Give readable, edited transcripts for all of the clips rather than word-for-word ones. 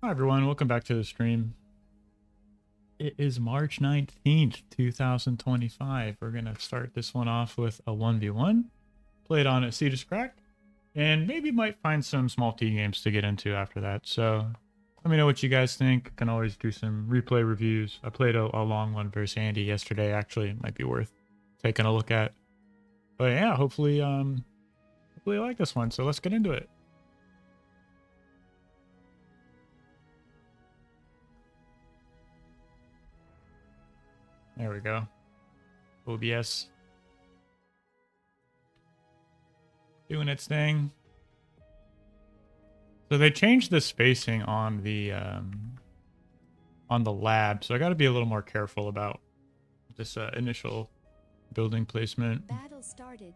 Hi everyone, welcome back to the stream. It is March 19th, 2025. We're going to start this one off with a 1v1. Played on at Cetus Crack, and maybe might find some small T games to get into after that. So let me know what you guys think. Can always do some replay reviews. I played a long one versus Andy yesterday. Actually, it might be worth taking a look at. But yeah, hopefully you like this one. So let's get into it. There we go. OBS doing its thing. So they changed the spacing on the lab, so I got to be a little more careful about this initial building placement. Battle started.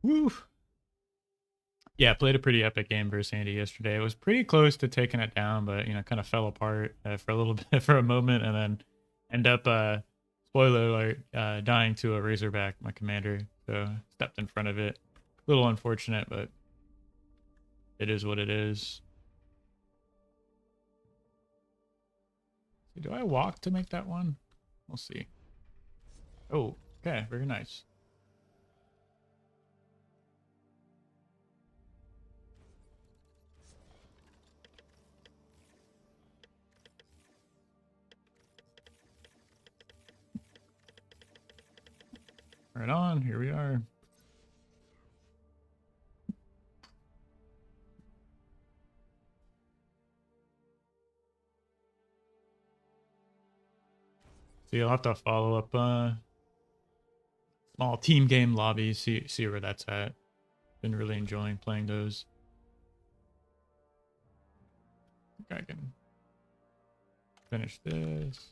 Woo! Yeah, played a pretty epic game versus Andy yesterday. It was pretty close to taking it down, but kind of fell apart for a little bit for a moment, and then end up spoiler alert, dying to a Razorback, my commander. So stepped in front of it. A little unfortunate, but it is what it is. Do I walk to make that one? We'll see. Oh, okay, very nice. Right on, here we are. So you'll have to follow up small team game lobby, see where that's at. Been really enjoying playing those. I think I can finish this.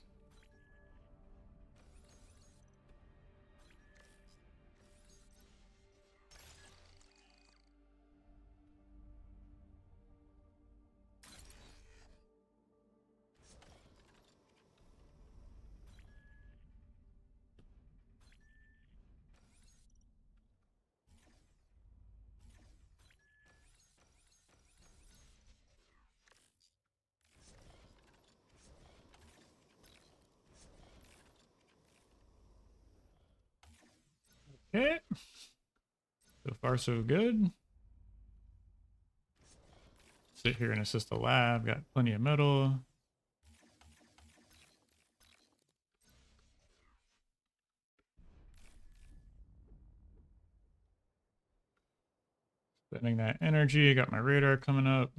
Okay. So far so good. Sit here and assist the lab. Got plenty of metal. Spending that energy. Got my radar coming up.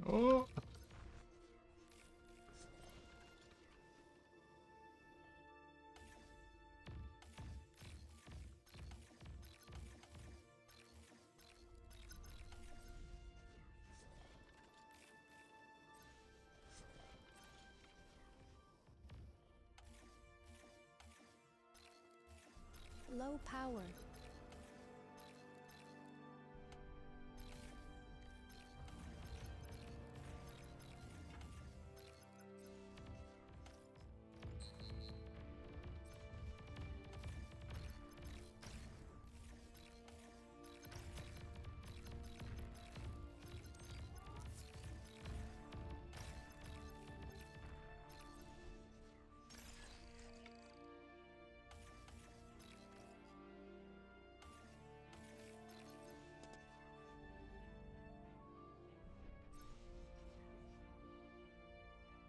Oh. Low power.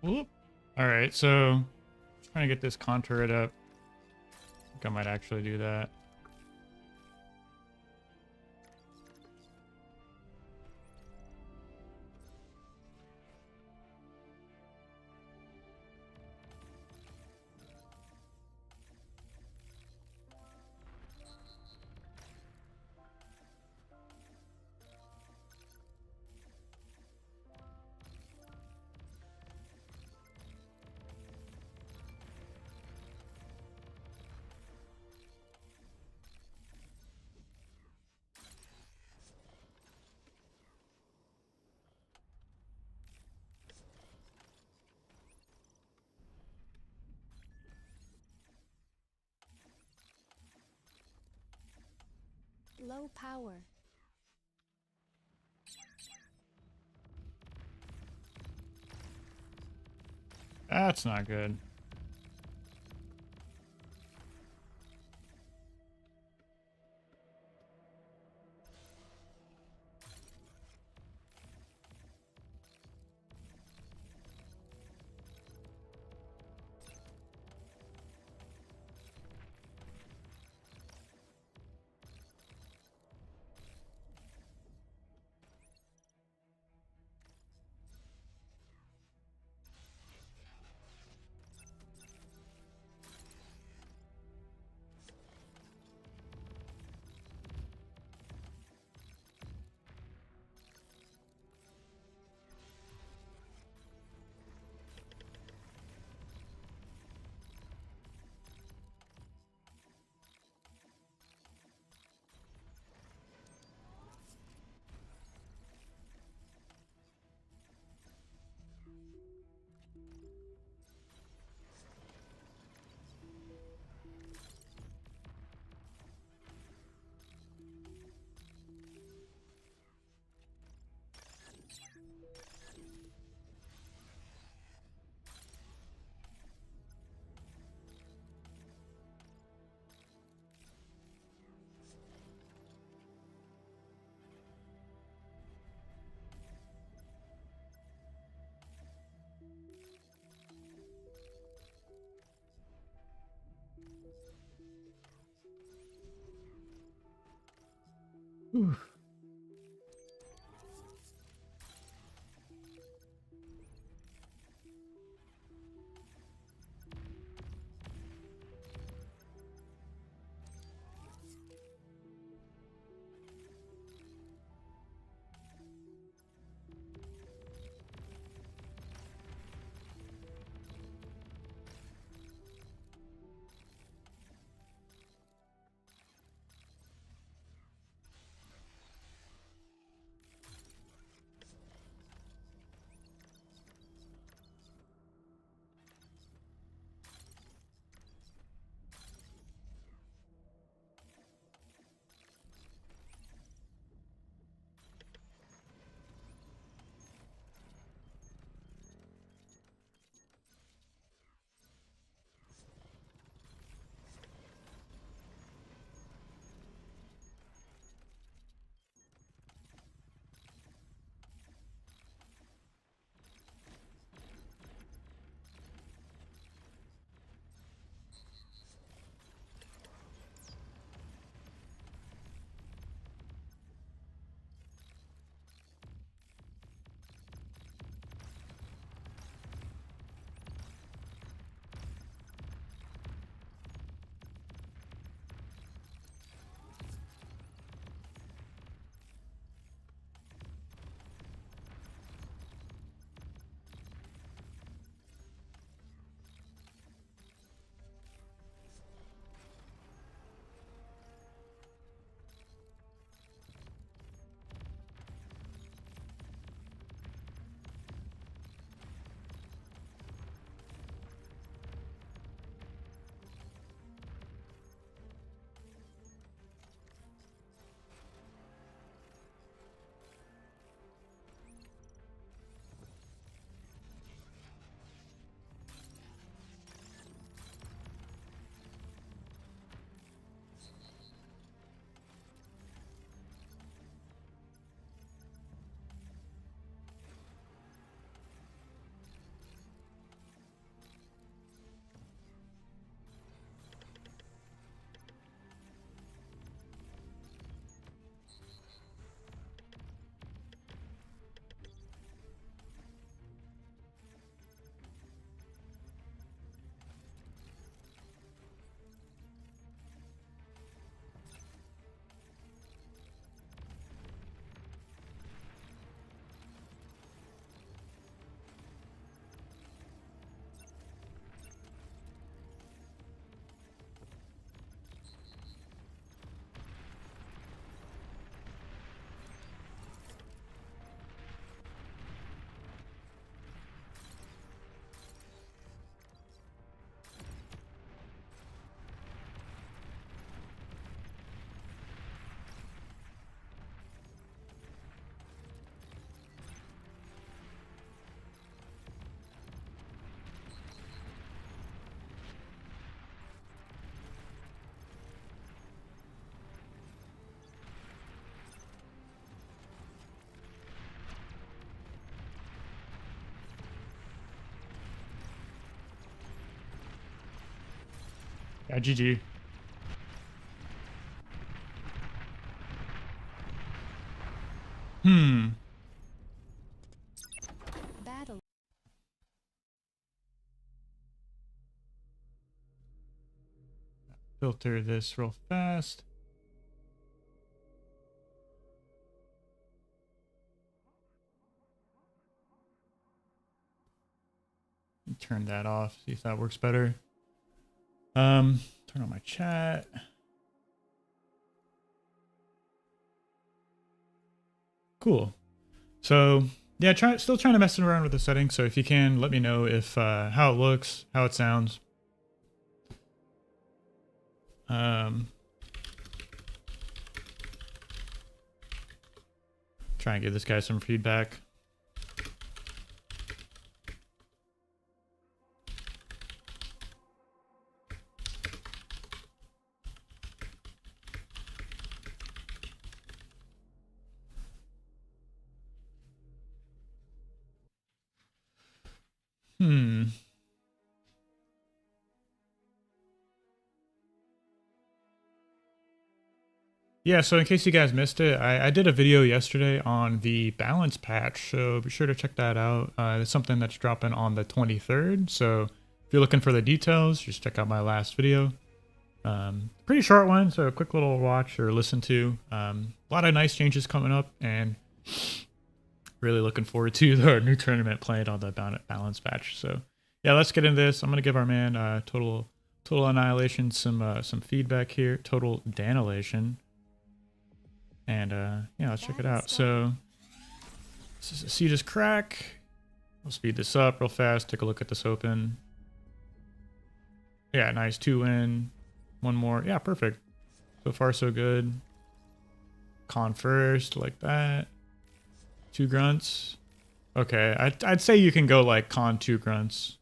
Whoop. All right, so trying to get this contour it up. I think I might actually do that. Low power. That's not good. Whew. Yeah, GG. Battle. Filter this real fast. Turn that off, see if that works better. Turn on my chat. Cool. So yeah, still trying to mess around with the settings. So if you can, let me know if how it looks, how it sounds. Try and give this guy some feedback. Yeah, so in case you guys missed it, I did a video yesterday on the balance patch, so be sure to check that out. It's something that's dropping on the 23rd, so if you're looking for the details, just check out my last video. Pretty short one, so a quick little watch or listen to. A lot of nice changes coming up, and really looking forward to the new tournament playing on the balance patch. So yeah, let's get into this. I'm gonna give our man total annihilation some feedback here. Total danilation. And yeah, let's check it out. So this is a Cetus crack. We'll speed this up real fast. Take a look at this open. Yeah, nice 2 win. One more. Yeah, perfect. So far, so good. Con first, like that. 2 grunts. Okay, I'd say you can go like con 2 grunts.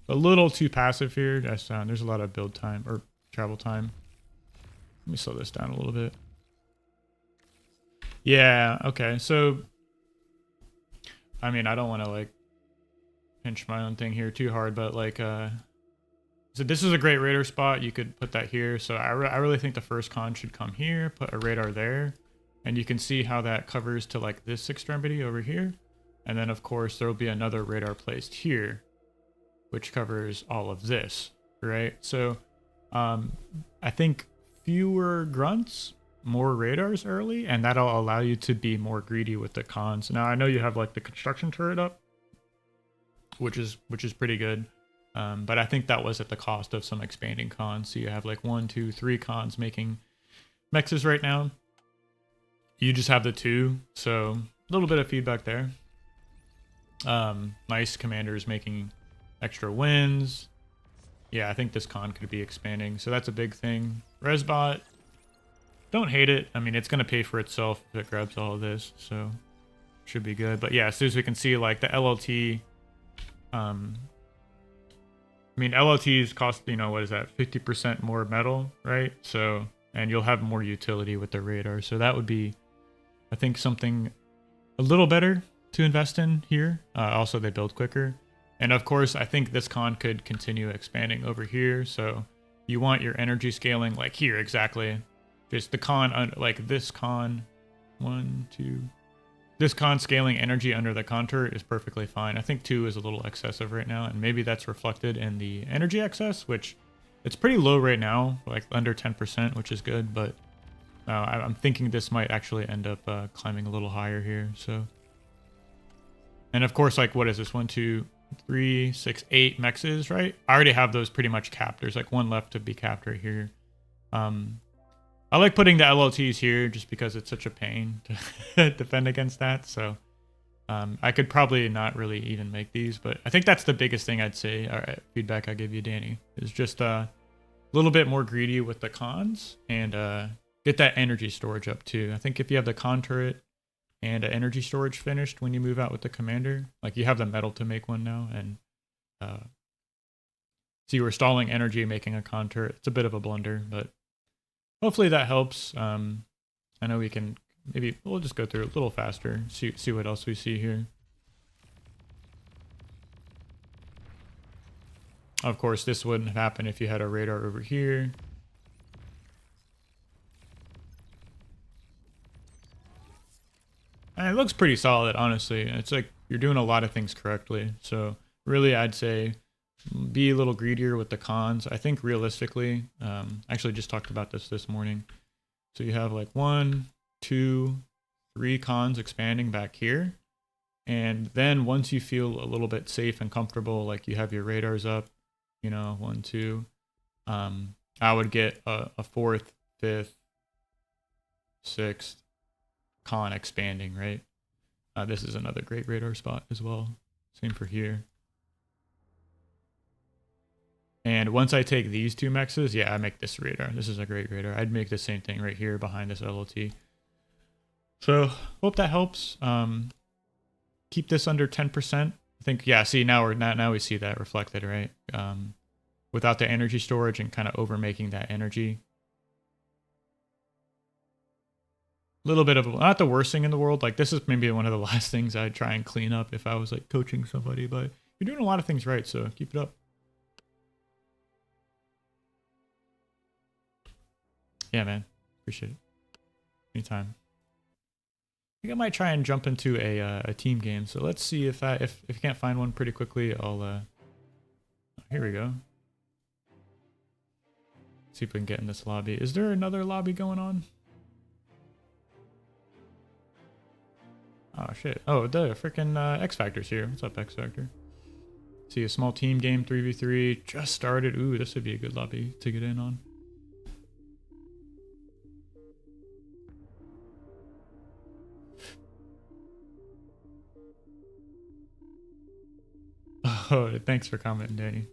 A little too passive here. There's a lot of build time or travel time. Let me slow this down a little bit. Yeah, okay. So I mean, I don't want to like pinch my own thing here too hard, but like so this is a great radar spot. You could put that here. So I really think the first con should come here, put a radar there, and you can see how that covers to like this extremity over here. And then of course there will be another radar placed here, which covers all of this, right? So I think fewer grunts, more radars early, and that'll allow you to be more greedy with the cons. Now I know you have like the construction turret up, which is pretty good, but I think that was at the cost of some expanding cons. So you have like 1, 2, 3 cons making mexes right now. You just have the 2, so a little bit of feedback there. Nice commanders making extra wins. Yeah, I think this con could be expanding, so that's a big thing. Resbot, don't hate it. I mean, it's going to pay for itself if it grabs all of this, so should be good. But yeah, as soon as we can see, like, the LLT, I mean, LLTs cost, you know, what is that, 50% more metal, right? So, and you'll have more utility with the radar. So that would be, I think, something a little better to invest in here. Also, they build quicker. And of course, I think this con could continue expanding over here. So you want your energy scaling like here, exactly. Just the con, like this con, 1, 2. This con scaling energy under the contour is perfectly fine. I think 2 is a little excessive right now, and maybe that's reflected in the energy excess, which it's pretty low right now, like under 10%, which is good, but I'm thinking this might actually end up climbing a little higher here, so. And of course, like, what is this? 1, 2, 3, 6, 8 mexes, right? I already have those pretty much capped. There's like 1 left to be capped right here. I like putting the LLTs here just because it's such a pain to defend against that. So I could probably not really even make these, but I think that's the biggest thing I'd say. All right, feedback I give you, Danny, is just a little bit more greedy with the cons and get that energy storage up too. I think if you have the con turret and energy storage finished when you move out with the commander, like you have the metal to make one now, and so you were stalling energy making a con turret. It's a bit of a blunder, but hopefully that helps. I know we can, maybe we'll just go through it a little faster, see what else we see here. Of course, this wouldn't happen if you had a radar over here. And it looks pretty solid, honestly. It's like you're doing a lot of things correctly. So really, I'd say be a little greedier with the cons. I think realistically, actually just talked about this morning. So you have like 1, 2, 3 cons expanding back here. And then once you feel a little bit safe and comfortable, like you have your radars up, you know, 1, 2, I would get a 4th, 5th, 6th con expanding, right? This is another great radar spot as well. Same for here. And once I take these 2 mexes, yeah, I make this radar. This is a great radar. I'd make the same thing right here behind this LLT. So hope that helps. Keep this under 10%. I think, yeah, see, now we see that reflected, right? Without the energy storage and kind of over making that energy. A little bit of, not the worst thing in the world. Like, this is maybe one of the last things I'd try and clean up if I was like coaching somebody, but you're doing a lot of things right, so keep it up. Yeah, man. Appreciate it. Anytime. I think I might try and jump into a team game. So let's see if I can't find one pretty quickly, I'll here we go. See if we can get in this lobby. Is there another lobby going on? Oh shit. Oh, the freaking X Factor's here. What's up, X Factor? See, a small team game 3v3 just started. Ooh, this would be a good lobby to get in on. Oh, thanks for commenting, Danny.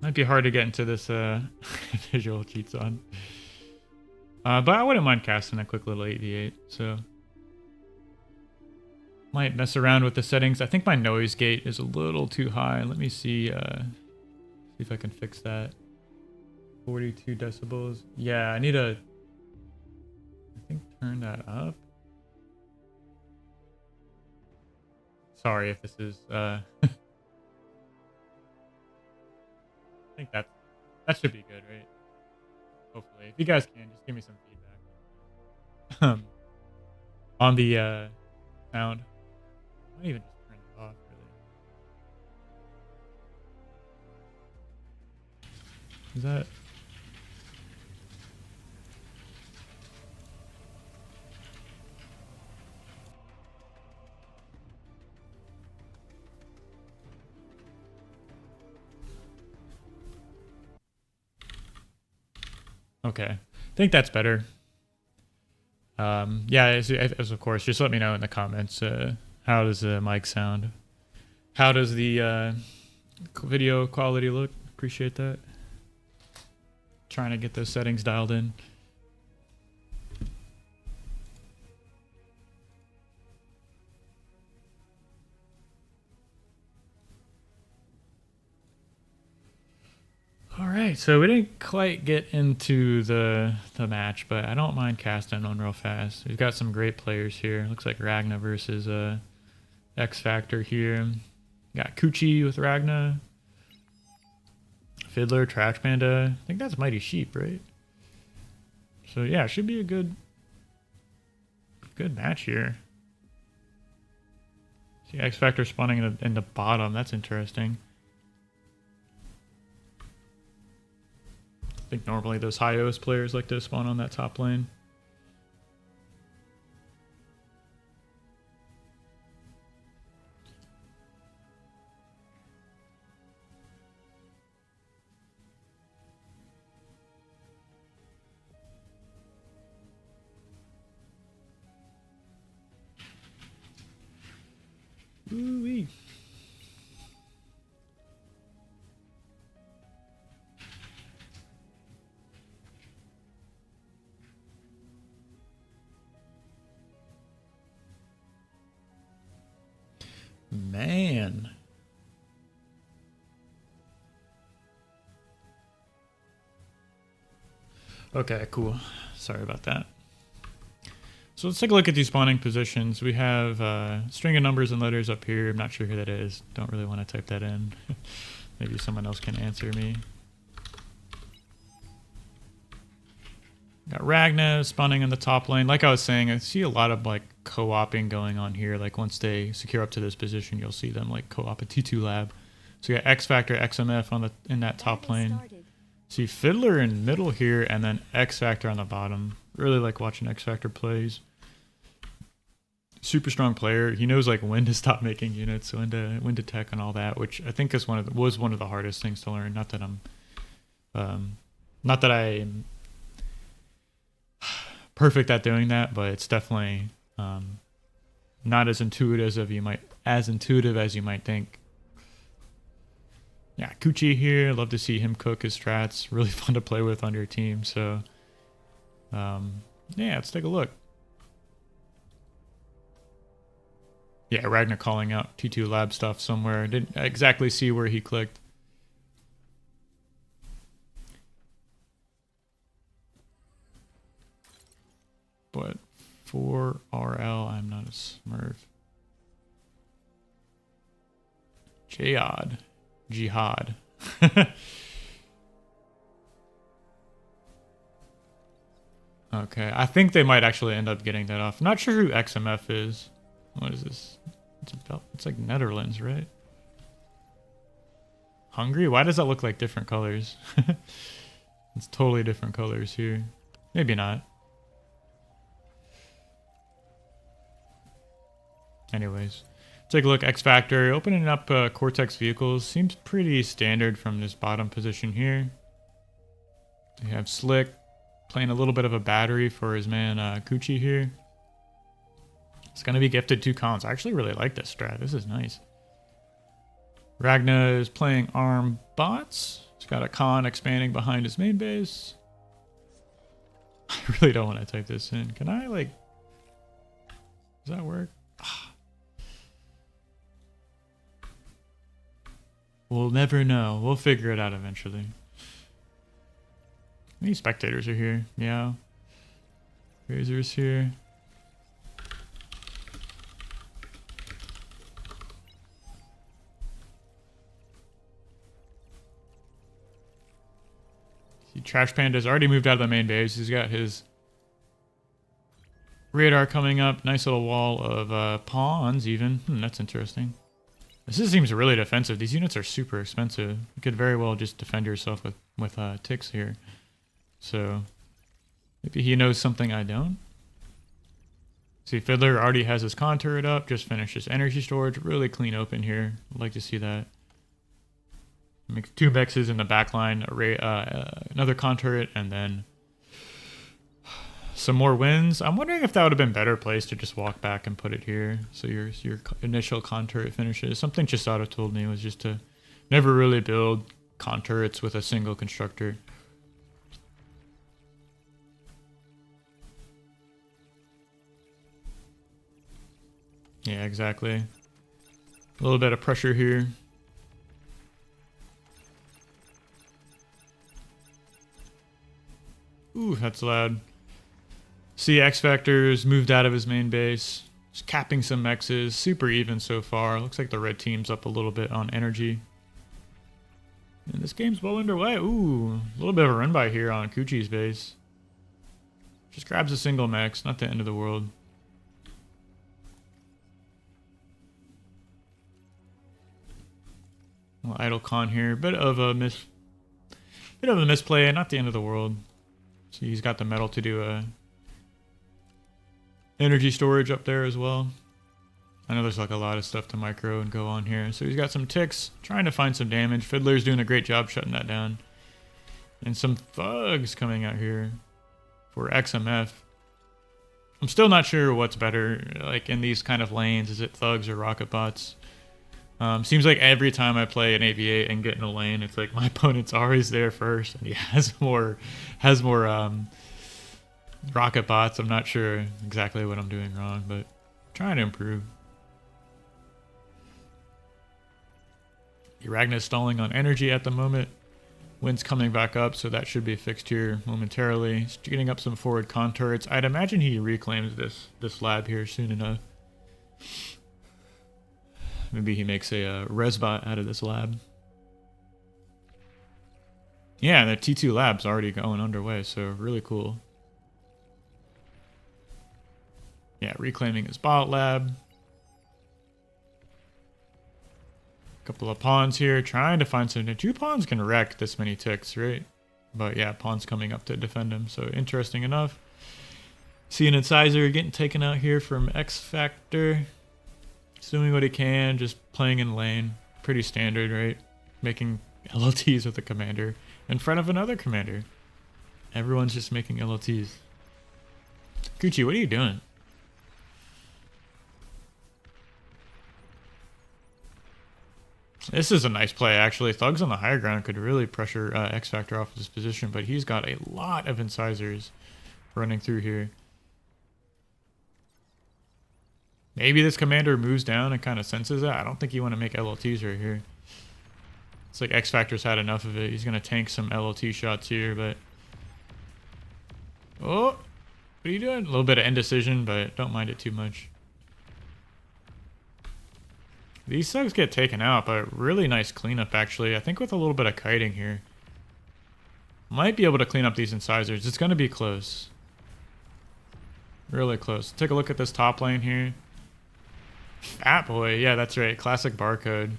Might be hard to get into this visual cheats on. But I wouldn't mind casting a quick little 8v8, so might mess around with the settings. I think my noise gate is a little too high. Let me see if I can fix that. 42 decibels. Yeah, I need to, I think, turn that up. Sorry if this is I think that should be good, right? Hopefully. If you guys can, just give me some feedback. On the sound. I might even just turn it off, really. Is that? Okay. I think that's better. Yeah, as of course, just let me know in the comments. How does the mic sound? How does the video quality look? Appreciate that. Trying to get those settings dialed in. All right, so we didn't quite get into the match, but I don't mind casting on real fast. We've got some great players here. Looks like Ragna versus X Factor here. Got Coochie with Ragna. Fiddler, Trash Panda. I think that's Mighty Sheep, right? So yeah, should be a good match here. See X Factor spawning in the bottom. That's interesting. I think normally those high OS players like to spawn on that top lane. Ooh-wee. Man. Okay, cool. Sorry about that. So let's take a look at these spawning positions. We have a string of numbers and letters up here. I'm not sure who that is. Don't really want to type that in. Maybe someone else can answer me. Got Ragna spawning in the top lane. Like I was saying, I see a lot of like co-oping going on here. Like once they secure up to this position, you'll see them like co-op a T2 lab. So you got X Factor, XMF on the in that top lane. See Fiddler in middle here, and then X Factor on the bottom. Really like watching X Factor plays. Super strong player. He knows like when to stop making units, when to tech and all that, which I think is was one of the hardest things to learn. Not that I'm perfect at doing that, but it's definitely not as intuitive as you might think. Yeah, Kuchi here. Love to see him cook his strats. Really fun to play with on your team. So, yeah, let's take a look. Yeah, Ragnar calling out T2 lab stuff somewhere. Didn't exactly see where he clicked. But for RL, I'm not a smurf. Jihad. Okay, I think they might actually end up getting that off. I'm not sure who XMF is. What is this? It's like Netherlands, right? Hungary? Why does that look like different colors? It's totally different colors here. Maybe not. Anyways, take a look. X Factor opening up Cortex vehicles seems pretty standard from this bottom position here. We have Slick playing a little bit of a battery for his man Kuchi here. It's going to be gifted 2 cons. I actually really like this strat. This is nice. Ragna is playing ARM bots. He's got a con expanding behind his main base. I really don't want to type this in. Can I like... Does that work? We'll never know. We'll figure it out eventually. Any spectators are here? Meow. Razor's here. See, Trash Panda's already moved out of the main base. He's got his radar coming up. Nice little wall of pawns even. That's interesting. This seems really defensive. These units are super expensive. You could very well just defend yourself with ticks here. So maybe he knows something I don't. See, Fiddler already has his con turret up. Just finished his energy storage. Really clean open here. I'd like to see that. Makes 2 mexes in the back line. Another con turret, and then some more wins. I'm wondering if that would have been better place to just walk back and put it here. So your initial con turret finishes. Something Chisato told me was just to never really build con turrets with a single constructor. Yeah, exactly. A little bit of pressure here. Ooh, that's loud. See, X Factor's moved out of his main base. Just capping some mexes. Super even so far. Looks like the red team's up a little bit on energy. And this game's well underway. Ooh, a little bit of a run by here on Kuchi's base. Just grabs a single mex. Not the end of the world. Well, idle con here. Bit of a misplay. Not the end of the world. See, he's got the metal to do a energy storage up there as well. I know there's like a lot of stuff to micro and go on here. So he's got some ticks, trying to find some damage. Fiddler's doing a great job shutting that down. And some thugs coming out here for XMF. I'm still not sure what's better, like in these kind of lanes. Is it thugs or rocket bots? Seems like every time I play an AV8 and get in a lane, it's like my opponent's always there first, and he has more rocket bots. I'm not sure exactly what I'm doing wrong, but trying to improve. Ragna's stalling on energy at the moment. Wind's coming back up, so that should be fixed here momentarily. He's getting up some forward contours. I'd imagine he reclaims this lab here soon enough. Maybe he makes a resbot out of this lab. Yeah, the T2 lab's already going underway, so really cool. Yeah, reclaiming his bot lab. Couple of pawns here, trying to find some. 2 pawns can wreck this many ticks, right? But yeah, pawns coming up to defend him. So interesting enough. See an incisor getting taken out here from X Factor. He's doing what he can, just playing in lane. Pretty standard, right? Making LLTs with a commander in front of another commander. Everyone's just making LLTs. Gucci, what are you doing? This is a nice play, actually. Thugs on the higher ground could really pressure X Factor off of this position, but he's got a lot of incisors running through here. Maybe this commander moves down and kind of senses that. I don't think you want to make LLTs right here. It's like X Factor's had enough of it. He's going to tank some LLT shots here, but... Oh! What are you doing? A little bit of indecision, but don't mind it too much. These thugs get taken out, but really nice cleanup, actually. I think with a little bit of kiting here. Might be able to clean up these incisors. It's going to be close. Really close. Take a look at this top lane here. Fat boy. Yeah, that's right. Classic barcode.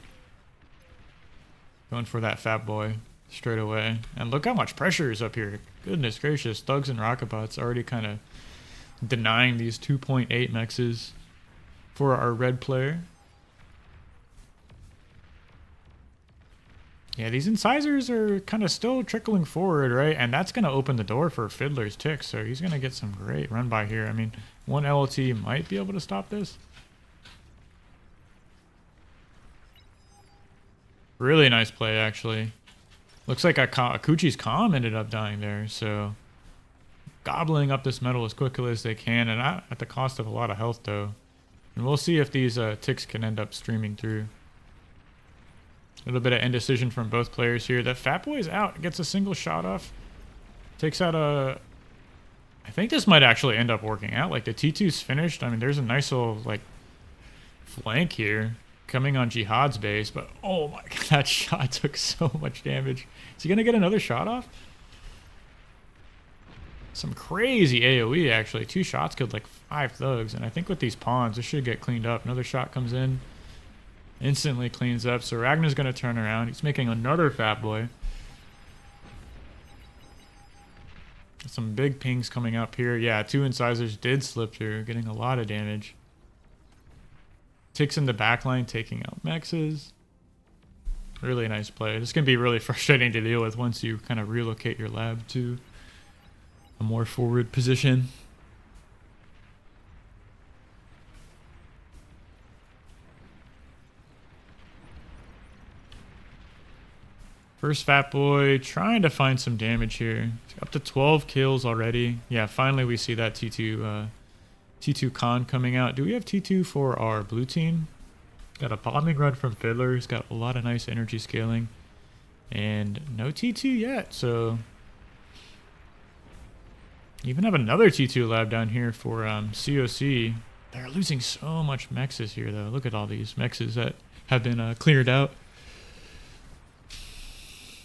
Going for that fat boy straight away. And look how much pressure is up here. Goodness gracious. Thugs and rocketbots already kind of denying these 2.8 mexes for our red player. Yeah, these incisors are kind of still trickling forward, right? And that's going to open the door for Fiddler's Tick, so he's going to get some great run by here. I mean, one LLT might be able to stop this. Really nice play, actually. Looks like Akuchi's Calm ended up dying there, so... Gobbling up this metal as quickly as they can, and not at the cost of a lot of health, though. And we'll see if these ticks can end up streaming through. A little bit of indecision from both players here. That fat boy is out. Gets a single shot off. Takes out a... I think this might actually end up working out. Like, the T2's finished. I mean, there's a nice little, like, flank here. Coming on Jihad's base. But, oh my god, that shot took so much damage. Is he going to get another shot off? Some crazy AoE, actually. 2 shots killed, like, 5 thugs. And I think with these pawns, this should get cleaned up. Another shot comes in. Instantly cleans up, so Ragnar's going to turn around. He's making another fat boy. Some big pings coming up here. Yeah, 2 incisors did slip through, getting a lot of damage. Ticks in the backline, taking out mexes. Really nice play. This can be really frustrating to deal with once you kind of relocate your lab to a more forward position. First fat boy trying to find some damage here. Up to 12 kills already. Yeah, finally we see that T2 Khan coming out. Do we have T2 for our blue team? Got a bombing run from Fiddler. He's got a lot of nice energy scaling. And no T2 yet, so... Even have another T2 lab down here for COC. They're losing so much mexes here, though. Look at all these mexes that have been cleared out.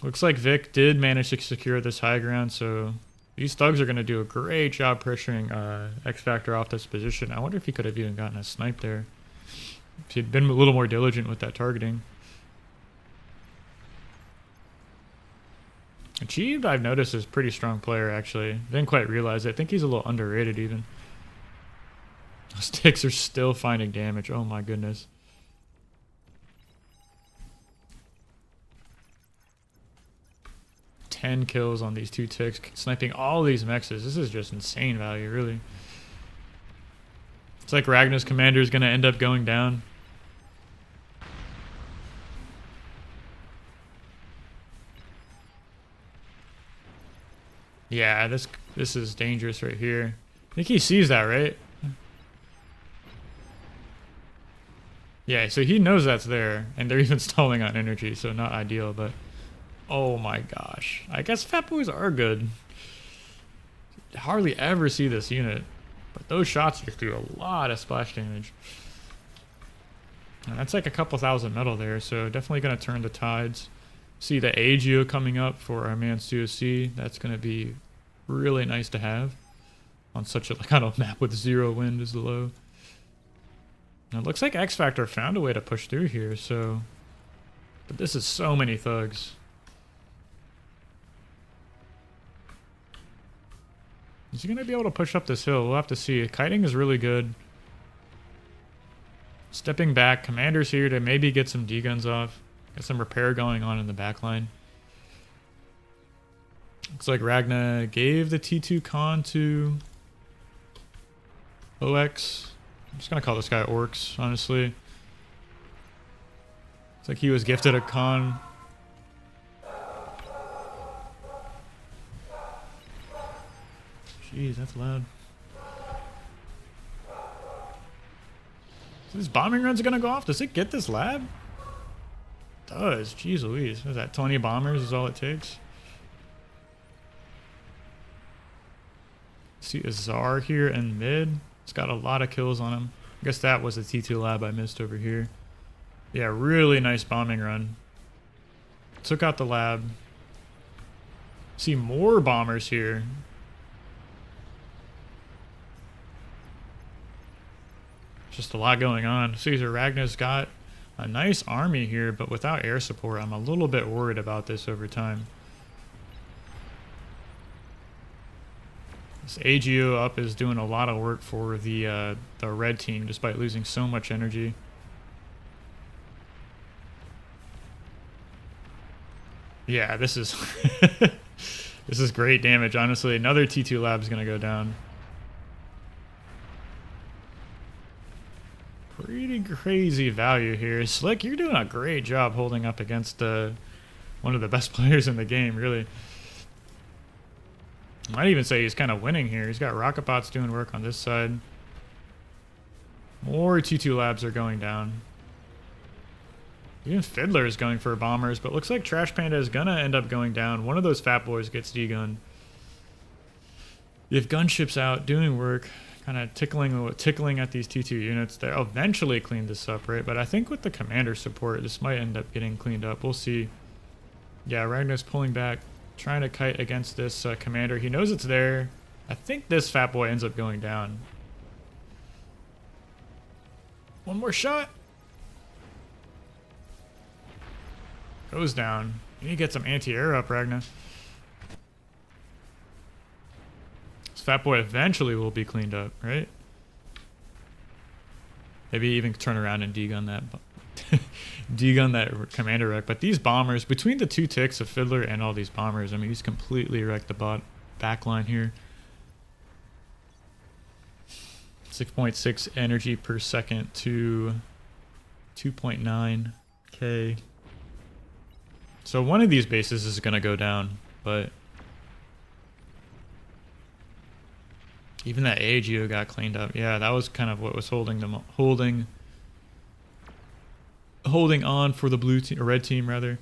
Looks like Vic did manage to secure this high ground, so these thugs are going to do a great job pressuring X Factor off this position. I wonder if he could have even gotten a snipe there. If he'd been a little more diligent with that targeting. Achieved, I've noticed, is a pretty strong player, actually. Didn't quite realize it. I think he's a little underrated, even. Those ticks are still finding damage. Oh, my goodness. Ten kills on these 2 ticks, sniping all these mexes. This is just insane value, really. It's like Ragnar's commander is going to end up going down. Yeah, this is dangerous right here. I think he sees that, right? Yeah, so he knows that's there, and they're even stalling on energy, so not ideal, but... Oh my gosh. I guess Fat Boys are good. Hardly ever see this unit. But those shots just do a lot of splash damage. And that's like a couple thousand metal there, so definitely going to turn the tides. See the Agio coming up for our man's COC. That's going to be really nice to have on such a kind of map with 0 wind is the low. Now it looks like X Factor found a way to push through here, so... But this is so many thugs. Is he going to be able to push up this hill? We'll have to see. Kiting is really good. Stepping back. Commander's here to maybe get some D-guns off. Got some repair going on in the back line. Looks like Ragna gave the T2 con to OX. I'm just going to call this guy Orcs, honestly. It's like he was gifted a con. Jeez, that's loud. So this bombing run's gonna go off. Does it get this lab? It does. Jeez Louise. What is that? 20 bombers is all it takes. See Azar here in mid. It's got a lot of kills on him. I guess that was the T2 lab I missed over here. Yeah, really nice bombing run. Took out the lab. See more bombers here. Just a lot going on. Caesar Ragna's got a nice army here, but without air support, I'm a little bit worried about this over time. This AGO up is doing a lot of work for the red team, despite losing so much energy. Yeah, this is this is great damage. Honestly, another T2 lab is gonna go down. Pretty crazy value here. Slick, you're doing a great job holding up against one of the best players in the game, really. Might even say he's kind of winning here. He's got rocket bots doing work on this side. More T2 labs are going down. Even Fiddler is going for bombers, but looks like Trash Panda is gonna end up going down. One of those fat boys gets D-gunned. You have gunships out doing work, kind of tickling at these T2 units. They'll eventually clean this up, right? But I think with the commander support, this might end up getting cleaned up. We'll see. Yeah, Ragnar's pulling back, trying to kite against this commander. He knows it's there. I think this fat boy ends up going down. One more shot. Goes down. You need to get some anti-air up, Ragnar. This fat boy eventually will be cleaned up, right? Maybe even turn around and D-gun that D-gun that commander wreck. But these bombers, between the two ticks of Fiddler and all these bombers, I mean, he's completely wrecked the back line here. 6.6 energy per second to 2.9k. So one of these bases is going to go down, but even that AGO got cleaned up. Yeah, that was kind of what was holding them holding on for the blue team or red team rather.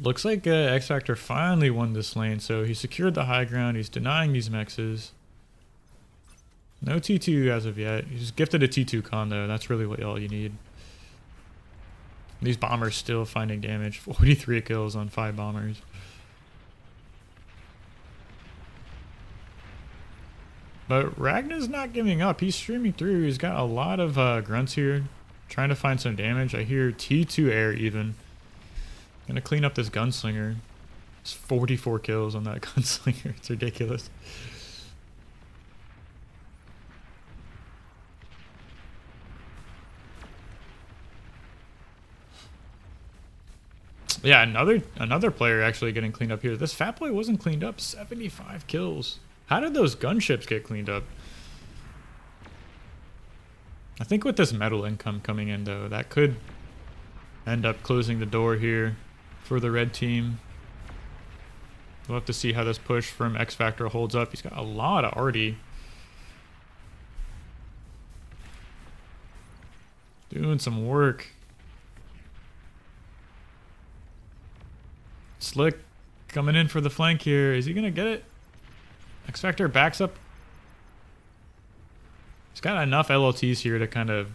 Looks like X Factor finally won this lane, so he secured the high ground. He's denying these mexes. No T2 as of yet. He's gifted a T2 con though. That's really all you need. These bombers still finding damage. 43 kills on 5 bombers. But Ragnar's not giving up. He's streaming through. He's got a lot of grunts here. Trying to find some damage. I hear T2 air even. Gonna clean up this gunslinger. It's 44 kills on that gunslinger. It's ridiculous. Yeah, another player actually getting cleaned up here. This fat boy wasn't cleaned up. 75 kills. How did those gunships get cleaned up? I think with this metal income coming in, though, that could end up closing the door here for the red team. We'll have to see how this push from X Factor holds up. He's got a lot of arty. Doing some work. Slick coming in for the flank here. Is he going to get it? X Factor backs up. He's got enough LLTs here to kind of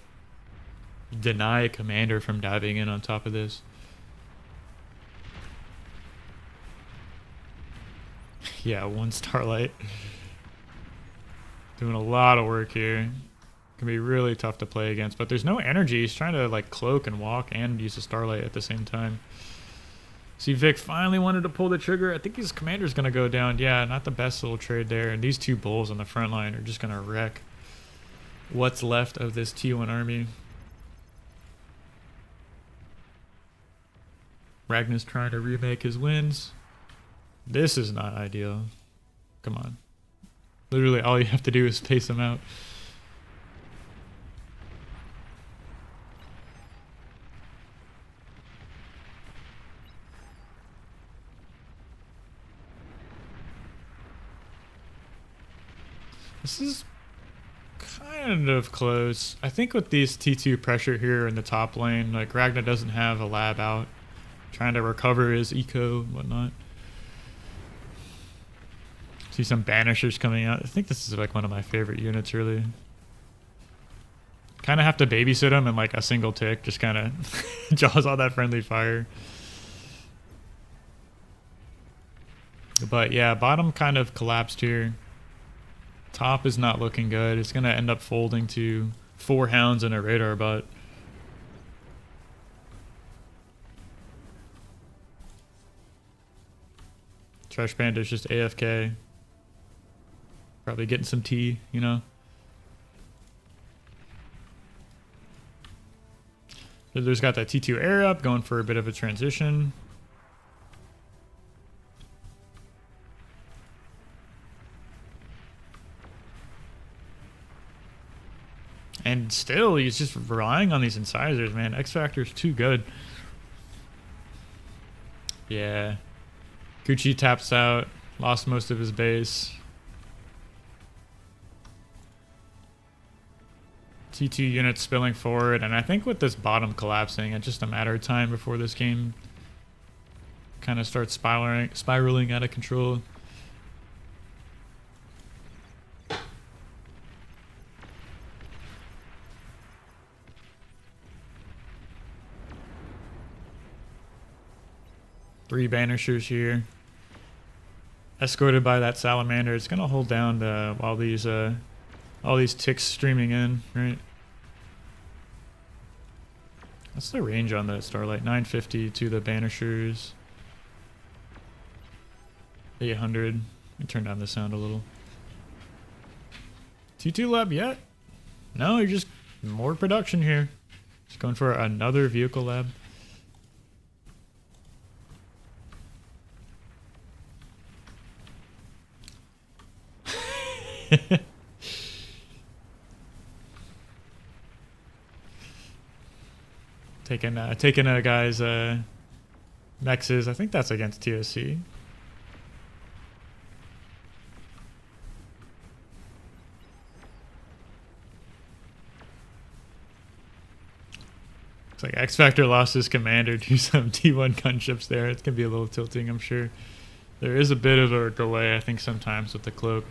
deny Commander from diving in on top of this. Yeah, 1 Starlight. Doing a lot of work here. Can be really tough to play against, but there's no energy. He's trying to like cloak and walk and use a Starlight at the same time. See, Vic finally wanted to pull the trigger. I think his Commander's going to go down. Yeah, not the best little trade there. And these 2 bulls on the front line are just going to wreck what's left of this T1 army. Ragnar's trying to remake his wins. This is not ideal. Come on. Literally all you have to do is space them out. This is kind of close. I think with these T2 pressure here in the top lane, like Ragnar doesn't have a lab out. Trying to recover his eco and whatnot. See some banishers coming out. I think this is like one of my favorite units, really. Kind of have to babysit him in like a single tick. Just kind of jaws all that friendly fire. But yeah, bottom kind of collapsed here. Top is not looking good. It's going to end up folding to 4 hounds and a radar bot. Trash Panda's just AFK. Probably getting some tea, you know. There's got that T2 air up, going for a bit of a transition. And still, he's just relying on these incisors, man. X Factor's too good. Yeah. Gucci taps out, lost most of his base. T2 units spilling forward, and I think with this bottom collapsing, it's just a matter of time before this game kind of starts spiraling out of control. Three banishers here, escorted by that salamander. It's gonna hold down while these all these ticks streaming in, right? What's the range on the Starlight? 950 to the banishers. 800. Let me turn down the sound a little. T2 lab yet? No, you're just more production here. Just going for another vehicle lab. Taking a guy's mexes. I think that's against TOC. It's like X Factor lost his commander to some T1 gunships there. It can be a little tilting, I'm sure. There is a bit of a delay, I think, sometimes with the cloak.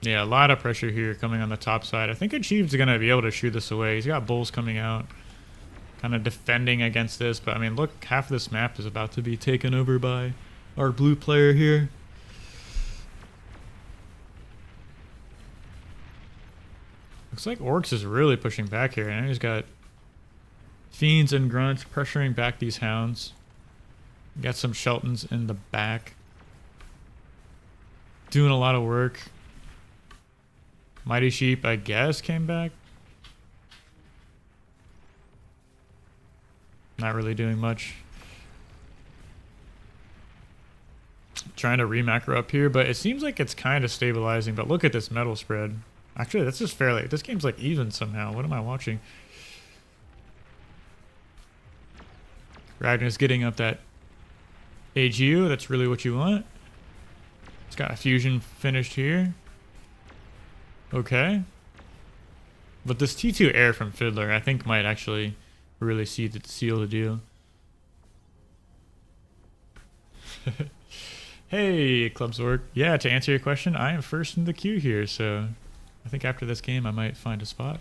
Yeah, a lot of pressure here coming on the top side. I think Achieved's going to be able to shoot this away. He's got bulls coming out, kind of defending against this. But, I mean, look, half of this map is about to be taken over by our blue player here. Looks like Orcs is really pushing back here. And he's got Fiends and Grunts pressuring back these Hounds. Got some Sheltons in the back. Doing a lot of work. Mighty Sheep, I guess, came back. Not really doing much. Trying to re-macro up here, but it seems like it's kind of stabilizing. But look at this metal spread. Actually, that's just fairly... This game's like even somehow. What am I watching? Ragnar's getting up that AGU. That's really what you want. It's got a fusion finished here. Okay. But this T2 air from Fiddler, I think, might actually really seal the deal. Hey, Club Zorg. Yeah, to answer your question, I am first in the queue here, so I think after this game I might find a spot.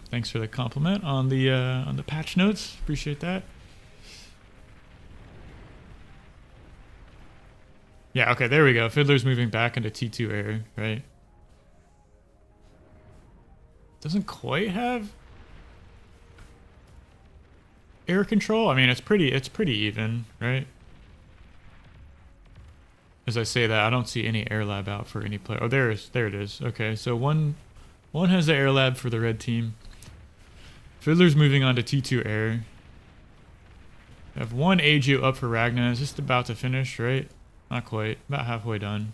Thanks for the compliment on the patch notes. Appreciate that. Yeah, okay, there we go. Fiddler's moving back into T2 air, right? Doesn't quite have air control. I mean, it's pretty even, right? As I say that, I don't see any air lab out for any player. Oh, there it is. Okay, so one has the air lab for the red team. Fiddler's moving on to T2 air. I have one AGO up for Ragna. It's just about to finish, right? Not quite. About halfway done.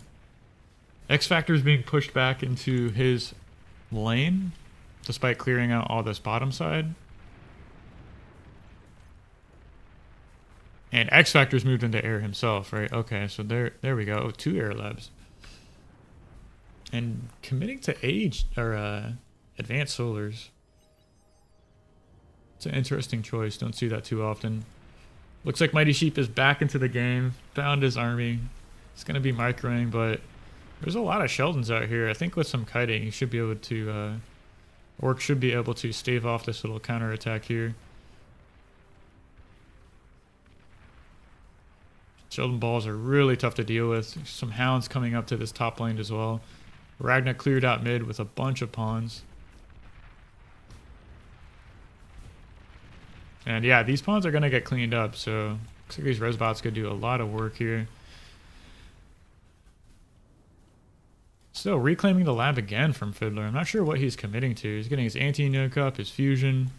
X Factor is being pushed back into his lane, despite clearing out all this bottom side. And X Factor's moved into air himself, right? Okay, so there we go. 2 air labs. And committing to advanced solars. It's an interesting choice. Don't see that too often. Looks like Mighty Sheep is back into the game. Found his army. It's going to be microing, but there's a lot of Sheldons out here. I think with some kiting, you should be able to... Orc should be able to stave off this little counterattack here. Sheldon balls are really tough to deal with. Some hounds coming up to this top lane as well. Ragna cleared out mid with a bunch of pawns. And yeah, these pawns are going to get cleaned up, so looks like these resbots could do a lot of work here. Still reclaiming the lab again from Fiddler. I'm not sure what he's committing to. He's getting his anti-nuke up, his fusion.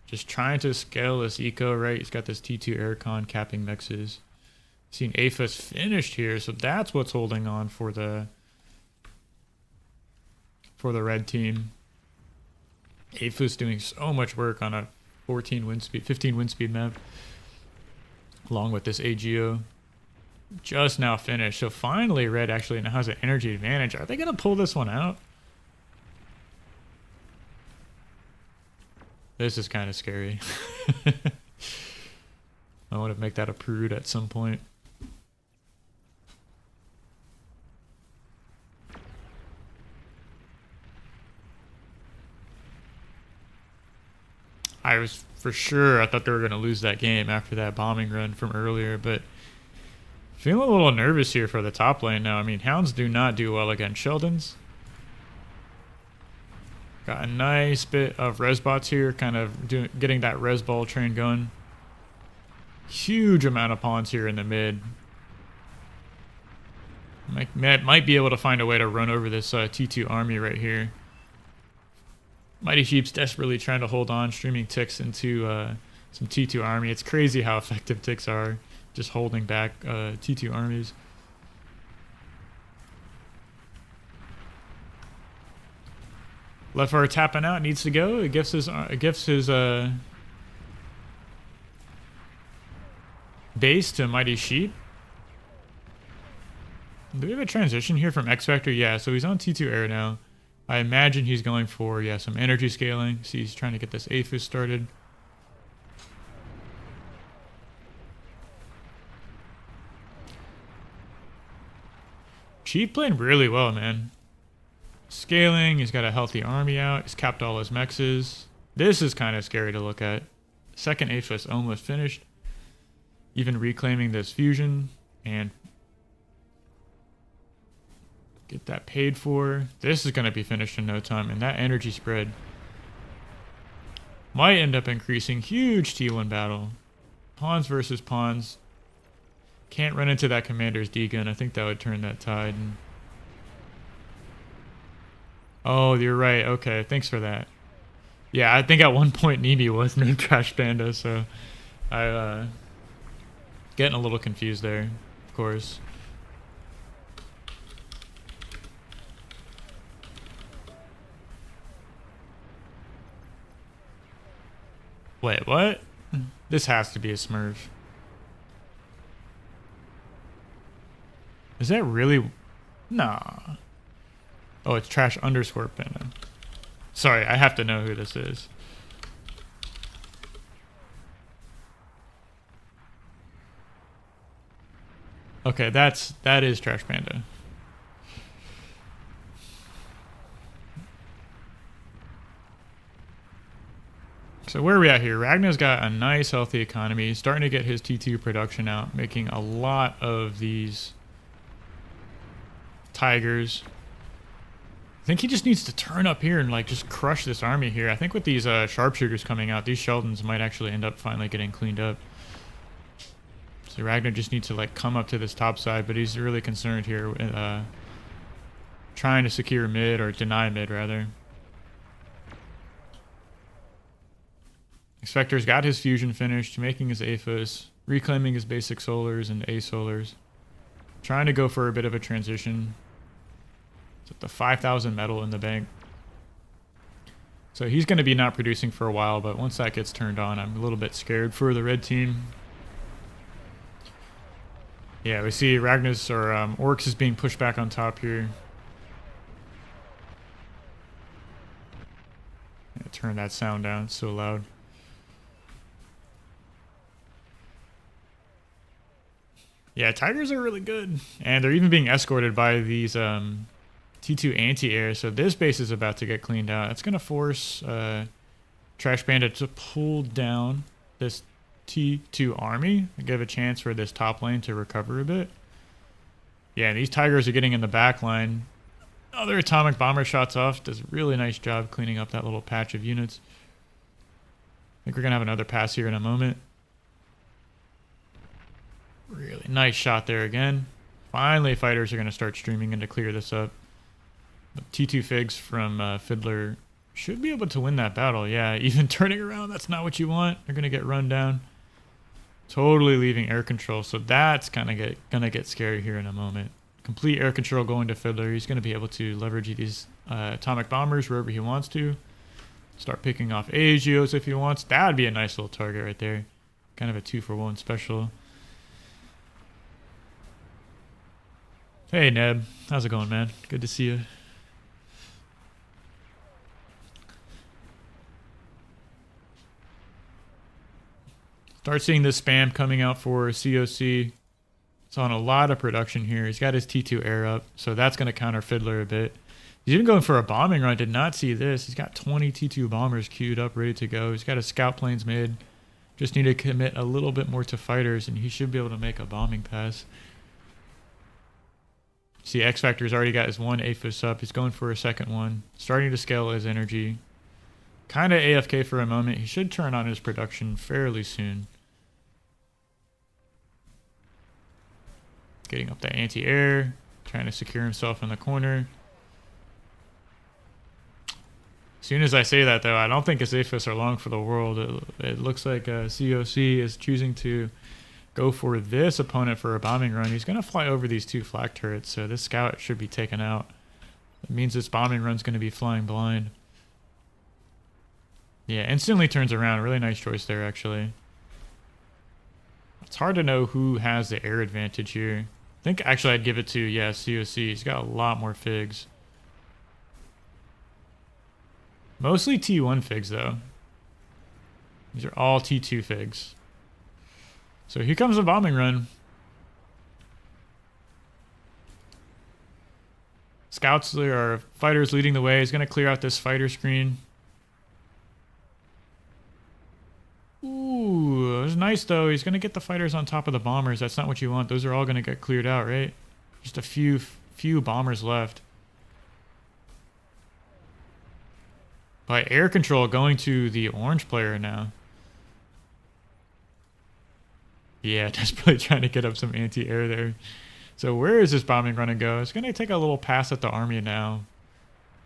Just trying to scale this eco, right? He's got this T2 aircon capping mexes. Seen Aphis finished here, so that's what's holding on for the red team. Aphis doing so much work on a 15 wind speed map, along with this AGO. Just now finished, so finally red actually now has an energy advantage. Are they gonna pull this one out? This is kind of scary. I want to make that a prude at some point. I thought they were going to lose that game after that bombing run from earlier, but feeling a little nervous here for the top lane now. I mean, Hounds do not do well against Sheldons. Got a nice bit of resbots here, kind of getting that res ball train going. Huge amount of pawns here in the mid. Might be able to find a way to run over this T2 army right here. Mighty Sheep's desperately trying to hold on, streaming ticks into some T2 army. It's crazy how effective ticks are, just holding back T2 armies. Lefar tapping out, needs to go. It gifts his base to Mighty Sheep. Do we have a transition here from X Factor? Yeah, so he's on T2 air now. I imagine he's going for, yeah, some energy scaling. See, he's trying to get this Aphis started. Chief playing really well, man. Scaling, he's got a healthy army out. He's capped all his mexes. This is kind of scary to look at. Second Aphis almost finished. Even reclaiming this fusion and get that paid for. This is going to be finished in no time, and that energy spread might end up increasing. Huge T1 battle. Pawns versus pawns. Can't run into that commander's D-gun. I think that would turn that tide. Oh, you're right. Okay, thanks for that. Yeah, I think at one point Nimi was named Trash Panda, so I getting a little confused there, of course. Wait, what? This has to be a Smurf. Is that really? Nah. Oh, it's trash underscore panda. Sorry, I have to know who this is. Okay, that is Trash Panda. So where are we at here? Ragnar's got a nice healthy economy. He's starting to get his T2 production out, making a lot of these tigers. I think he just needs to turn up here and like just crush this army here. I think with these sharpshooters coming out, these Sheldons might actually end up finally getting cleaned up. So Ragnar just needs to like come up to this top side, but he's really concerned here with trying to secure mid, or deny mid rather. Spectre's got his fusion finished, making his Aphis, reclaiming his basic solars and A solars. Trying to go for a bit of a transition. It's at the 5,000 metal in the bank. So he's going to be not producing for a while, but once that gets turned on, I'm a little bit scared for the red team. Yeah, we see Ragnar's or Orcs is being pushed back on top here. Yeah, turn that sound down, it's so loud. Yeah, Tigers are really good. And they're even being escorted by these T2 anti-air. So this base is about to get cleaned out. It's going to force Trash Panda to pull down this T2 army and give a chance for this top lane to recover a bit. Yeah, these Tigers are getting in the back line. Another atomic bomber shots off. Does a really nice job cleaning up that little patch of units. I think we're going to have another pass here in a moment. Really nice shot there again. Finally, fighters are going to start streaming in to clear this up. But T2 Figs from Fiddler should be able to win that battle. Yeah, even turning around, that's not what you want. They're going to get run down. Totally leaving air control. So that's kind of going to get scary here in a moment. Complete air control going to Fiddler. He's going to be able to leverage these atomic bombers wherever he wants to. Start picking off Aegios if he wants. That would be a nice little target right there. Kind of a 2-for-1 special. Hey, Neb. How's it going, man? Good to see you. Start seeing this spam coming out for COC. It's on a lot of production here. He's got his T2 air up, so that's going to counter Fiddler a bit. He's even going for a bombing run. Did not see this. He's got 20 T2 bombers queued up, ready to go. He's got his scout planes made. Just need to commit a little bit more to fighters, and he should be able to make a bombing pass. See, X Factor's already got his one Aphis up. He's going for a second one. Starting to scale his energy. Kind of AFK for a moment. He should turn on his production fairly soon. Getting up that anti-air. Trying to secure himself in the corner. As soon as I say that, though, I don't think his Aphis are long for the world. It looks like COC is choosing to go for this opponent for a bombing run. He's going to fly over these two flak turrets, so this scout should be taken out. It means this bombing run's going to be flying blind. Yeah, instantly turns around. Really nice choice there, actually. It's hard to know who has the air advantage here. I think actually I'd give it to, yeah, COC. He's got a lot more Figs. Mostly T1 Figs, though. These are all T2 Figs. So here comes a bombing run. Scouts or fighters leading the way. He's going to clear out this fighter screen. Ooh, it was nice though. He's going to get the fighters on top of the bombers. That's not what you want. Those are all going to get cleared out, right? Just a few bombers left. By air control going to the orange player now. Yeah, desperately trying to get up some anti-air there. So where is this bombing run to go? It's going to take a little pass at the army now.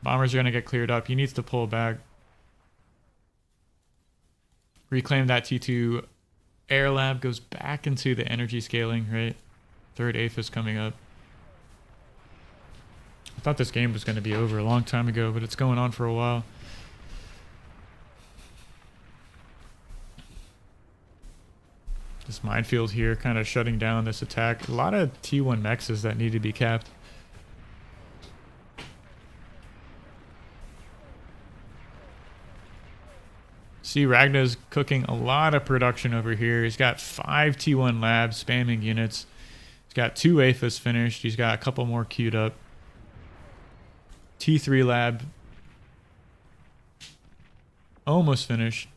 Bombers are going to get cleared up. He needs to pull back. Reclaim that T2 air lab. Goes back into the energy scaling, right? Third Aphis coming up. I thought this game was going to be over a long time ago, but it's going on for a while. This minefield here kind of shutting down this attack. A lot of T1 mexes that need to be capped. See, Ragna's cooking a lot of production over here. He's got 5 T1 labs spamming units. He's got 2 APHIS finished. He's got a couple more queued up. T3 lab almost finished.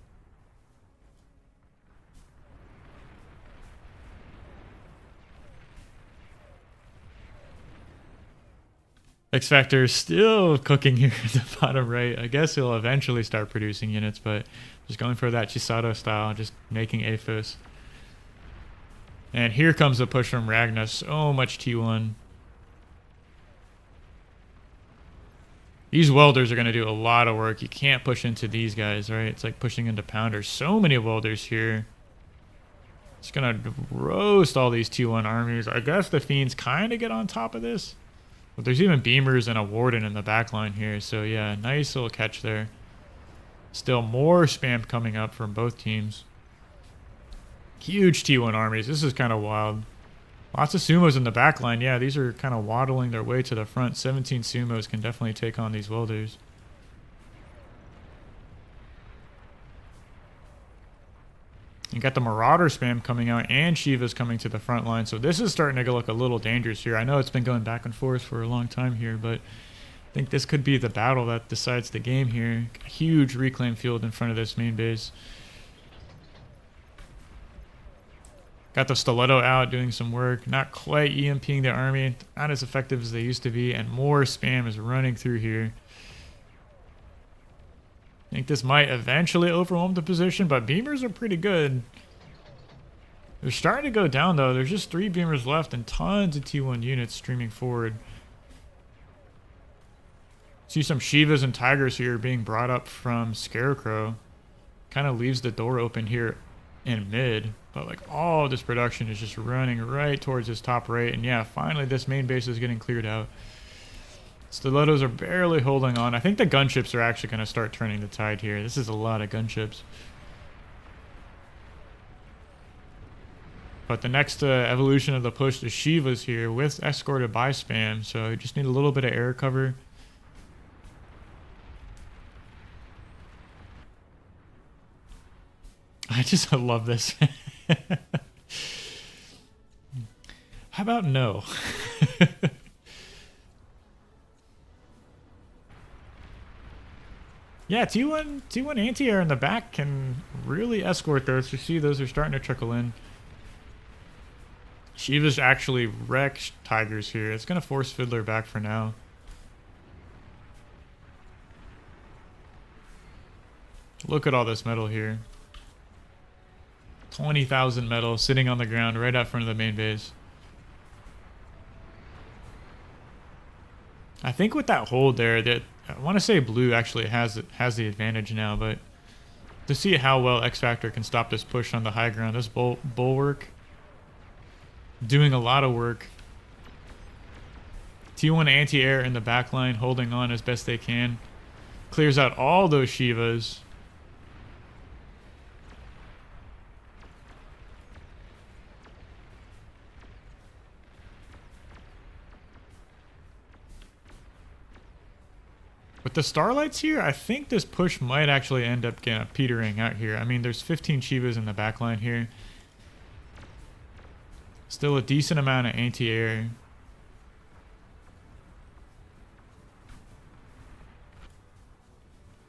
X Factor is still cooking here at the bottom right. I guess he'll eventually start producing units, but just going for that Chisato style, just making APHIS. And here comes the push from Ragna. So much T1. These welders are going to do a lot of work. You can't push into these guys, right? It's like pushing into pounders. So many welders here. It's going to roast all these T1 armies. I guess the Fiends kind of get on top of this. But there's even Beamers and a Warden in the back line here. So yeah, nice little catch there. Still more spam coming up from both teams. Huge T1 armies. This is kind of wild. Lots of sumos in the back line. Yeah, these are kind of waddling their way to the front. 17 sumos can definitely take on these welders. You got the Marauder spam coming out and Shiva's coming to the front line. So this is starting to look a little dangerous here. I know it's been going back and forth for a long time here, but I think this could be the battle that decides the game here. A huge reclaim field in front of this main base. Got the Stiletto out doing some work. Not quite EMPing the army. Not as effective as they used to be. And more spam is running through here. I think this might eventually overwhelm the position, but Beamers are pretty good. They're starting to go down, though. There's just 3 Beamers left and tons of T1 units streaming forward. See some Shivas and Tigers here being brought up from Scarecrow. Kind of leaves the door open here in mid. But like all this production is just running right towards this top right. And yeah, finally this main base is getting cleared out. Stilettos are barely holding on. I think the gunships are actually going to start turning the tide here. This is a lot of gunships. But the next evolution of the push is Shiva's here with escorted by spam. So you just need a little bit of air cover. I love this. How about no? Yeah, T1 anti-air in the back can really escort those. You see those are starting to trickle in. Shiva's actually wrecked Tigers here. It's going to force Fiddler back for now. Look at all this metal here. 20,000 metal sitting on the ground right out front of the main base. I think with that hold there, that I want to say blue actually has the advantage now, but to see how well X Factor can stop this push on the high ground, this bulwark doing a lot of work. T1 anti-air in the back line holding on as best they can. Clears out all those Shivas. With the Starlights here, I think this push might actually end up getting petering out here. I mean, there's 15 Shivas in the backline here. Still a decent amount of anti-air.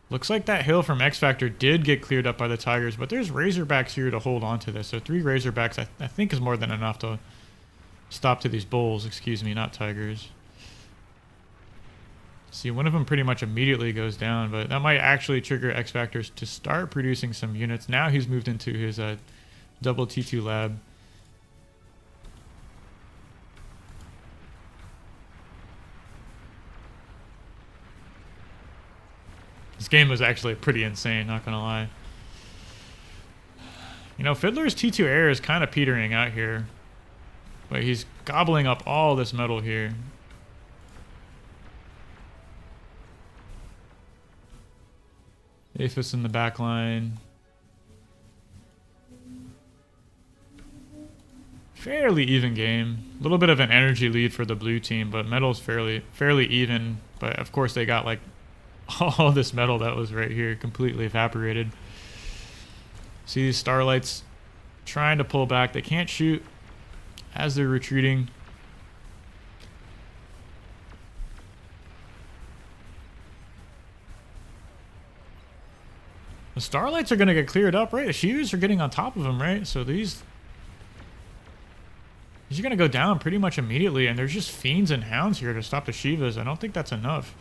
Looks like that hill from X Factor did get cleared up by the Tigers, but there's Razorbacks here to hold on to this. So 3 Razorbacks I think is more than enough to stop to these Bulls. Excuse me, not Tigers. See, one of them pretty much immediately goes down, but that might actually trigger X Factors to start producing some units. Now he's moved into his double T2 lab. This game was actually pretty insane, not gonna lie. You know, Fiddler's T2 air is kind of petering out here, but he's gobbling up all this metal here. APHIS in the back line. Fairly even game. A little bit of an energy lead for the blue team, but metal's fairly even. But of course they got like all this metal that was right here completely evaporated. See these starlights trying to pull back. They can't shoot as they're retreating. The starlights are going to get cleared up, right? The Shivas are getting on top of them, right? So these are going to go down pretty much immediately, and there's just fiends and hounds here to stop the Shivas. I don't think that's enough.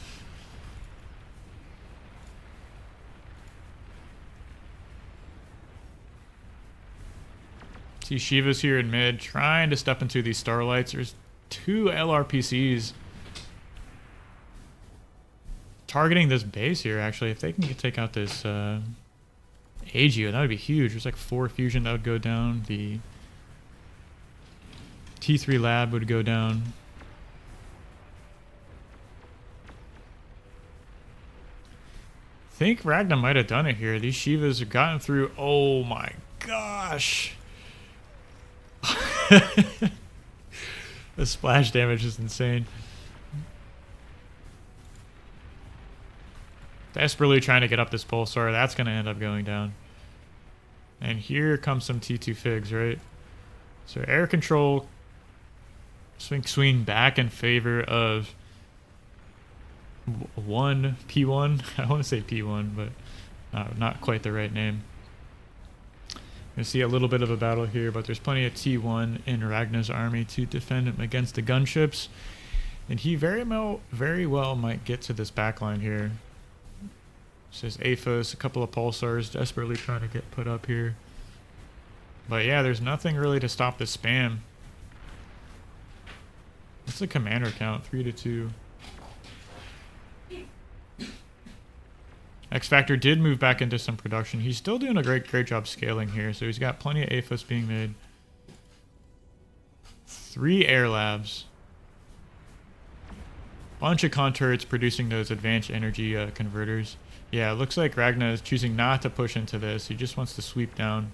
See Shivas here in mid trying to step into these starlights. There's 2 LRPCs targeting this base here, actually. If they can take out this Agio, that would be huge. There's like 4 fusion that would go down. The T3 lab would go down. I think Ragna might have done it here. These Shivas have gotten through. Oh my gosh. The splash damage is insane. Desperately trying to get up this pulsar. That's going to end up going down. And here comes some T2 figs, right? So air control swing back in favor of P1. I want to say P1, but not quite the right name. You see a little bit of a battle here, but there's plenty of T1 in Ragna's army to defend him against the gunships. And he very well might get to this backline here. Says Aphos, a couple of pulsars desperately trying to get put up here. But yeah, there's nothing really to stop the spam. What's the commander count? 3-2. X Factor did move back into some production. He's still doing a great job scaling here, so he's got plenty of Aphos being made. 3 air labs. Bunch of conturrets producing those advanced energy converters. Yeah, it looks like Ragna is choosing not to push into this. He just wants to sweep down.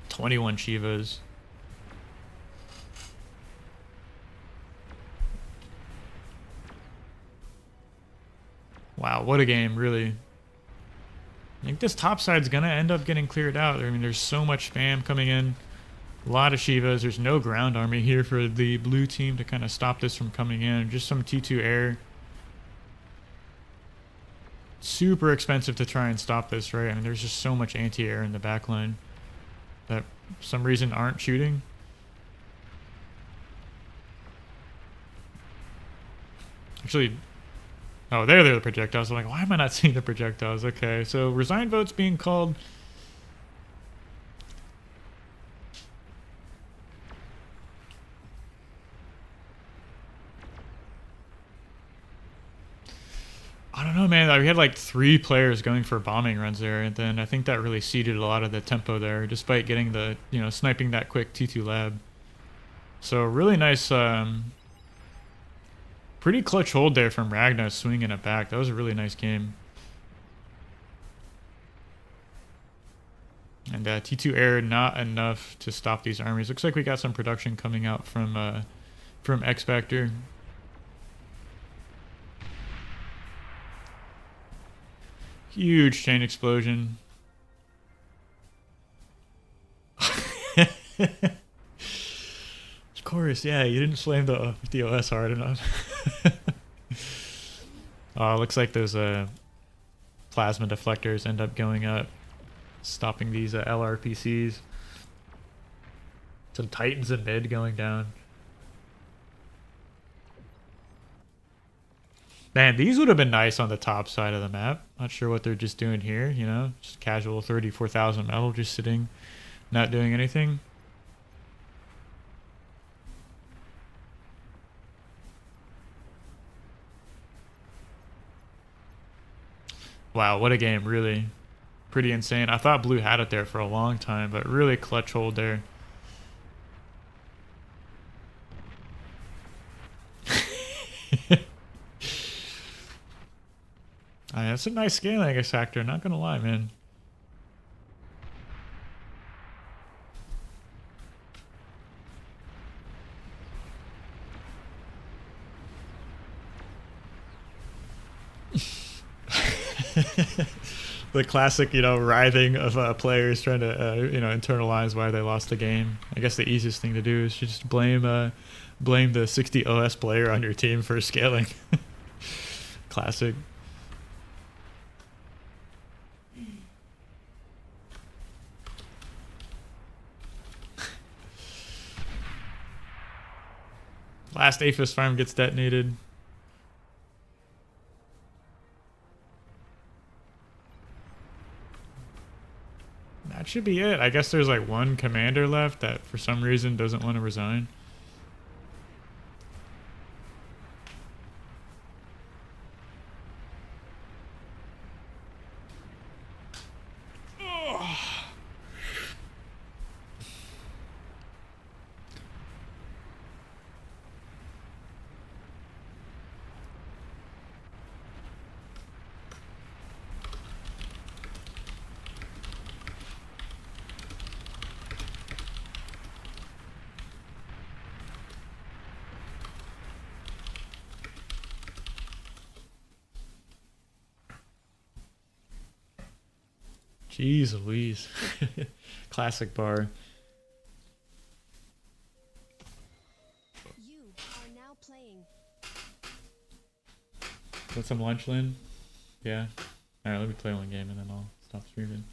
21 Shivas. Wow, what a game, really. I think this top side's going to end up getting cleared out. I mean, there's so much spam coming in. A lot of Shivas. There's no ground army here for the blue team to kind of stop this from coming in. Just some T2 air. Super expensive to try and stop this, right? I mean, there's just so much anti-air in the backline that for some reason aren't shooting. Actually, oh, there are the projectiles. I'm like, why am I not seeing the projectiles? Okay, so resign votes being called. I don't know, man. We had like 3 players going for bombing runs there, and then I think that really ceded a lot of the tempo there, despite getting the, sniping that quick T2 lab. So really nice, pretty clutch hold there from Ragna, swinging it back. That was a really nice game. And T2 air, not enough to stop these armies. Looks like we got some production coming out from X Factor. Huge chain explosion. Of course, yeah, you didn't slam the OS hard enough. Looks like those plasma deflectors end up going up, stopping these LRPCs. Some Titans in mid going down. Man, these would have been nice on the top side of the map. Not sure what they're just doing here, just casual 34,000 metal just sitting, not doing anything. Wow, what a game, really. Pretty insane. I thought blue had it there for a long time, but really clutch hold there. That's a nice scaling X Factor, not gonna lie, man. The classic, writhing of players trying to, internalize why they lost the game. I guess the easiest thing to do is just blame the 60 OS player on your team for scaling. Classic. Last Aphis farm gets detonated. That should be it. I guess there's like one commander left that for some reason doesn't want to resign. Jeez Louise. Classic bar. You are now playing. Want some lunch, Lynn? Yeah. Alright, let me play one game and then I'll stop streaming.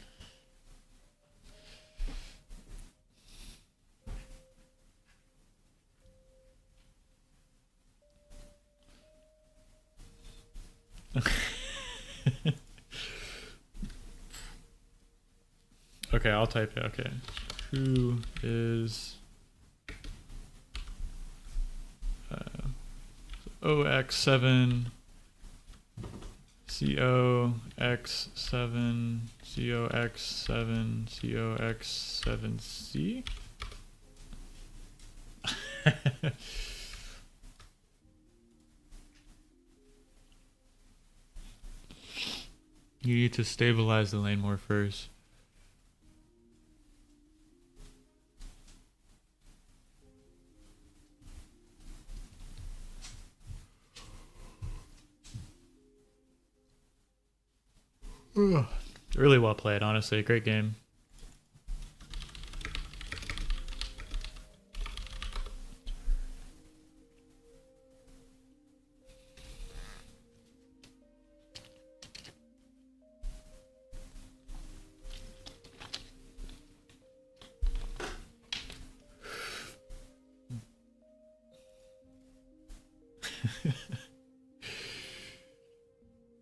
Okay, I'll type it. Okay. Who is OX7 COX7 COX7 COX7C? You need to stabilize the lane more first. Really well played, honestly. Great game.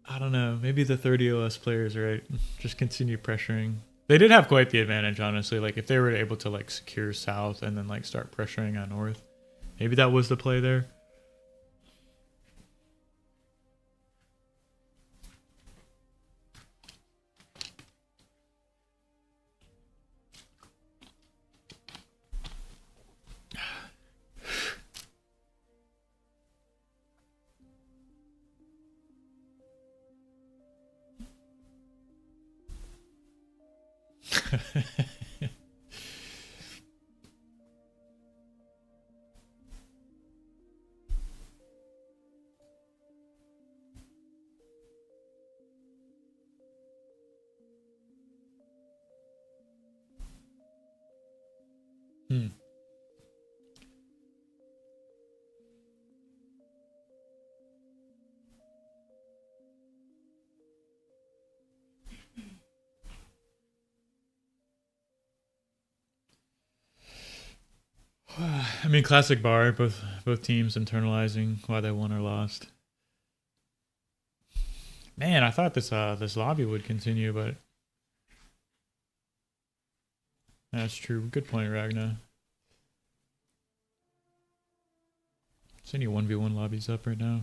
I don't know. Maybe the 30 OS players, right? Just continue pressuring. They did have quite the advantage, honestly. Like, if they were able to, like, secure south and then, like, start pressuring on north. Maybe that was the play there. Hmm. I mean, classic bar. Both teams internalizing why they won or lost. Man, I thought this lobby would continue, but that's true. Good point, Ragna. Is any 1v1 lobbies up right now?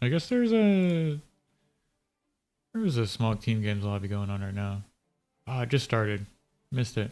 I guess there's a small team games lobby going on right now. Oh, it just started. Missed it.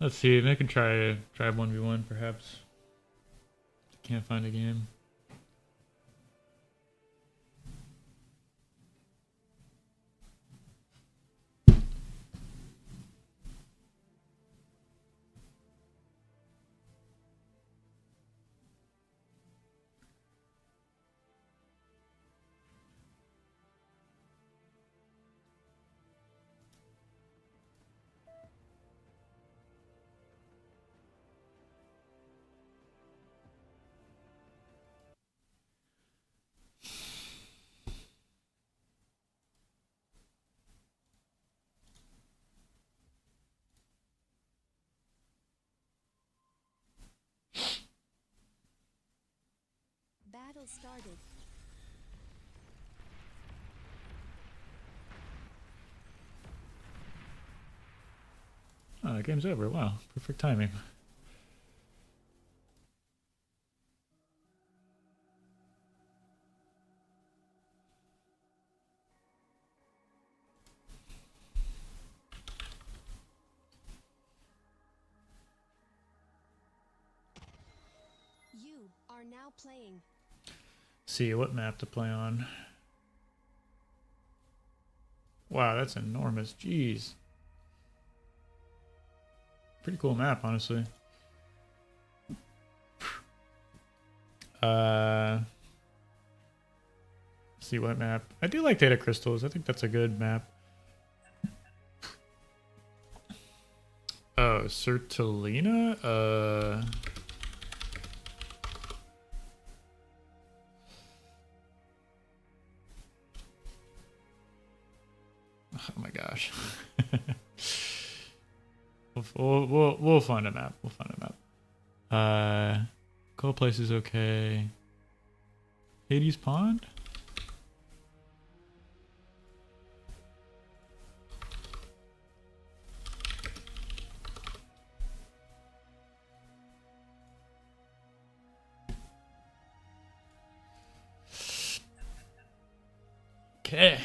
Let's see. I can try 1v1 perhaps. Can't find a game. Battle started. Oh, the game's over. Wow, perfect timing. You are now playing. See what map to play on. Wow, that's enormous. Jeez. Pretty cool map, honestly. See what map. I do like Data Crystals. I think that's a good map. Oh, Sertalina? Oh my gosh. we'll find a map. We'll find a map. Cold Place is okay. Hades Pond? Okay.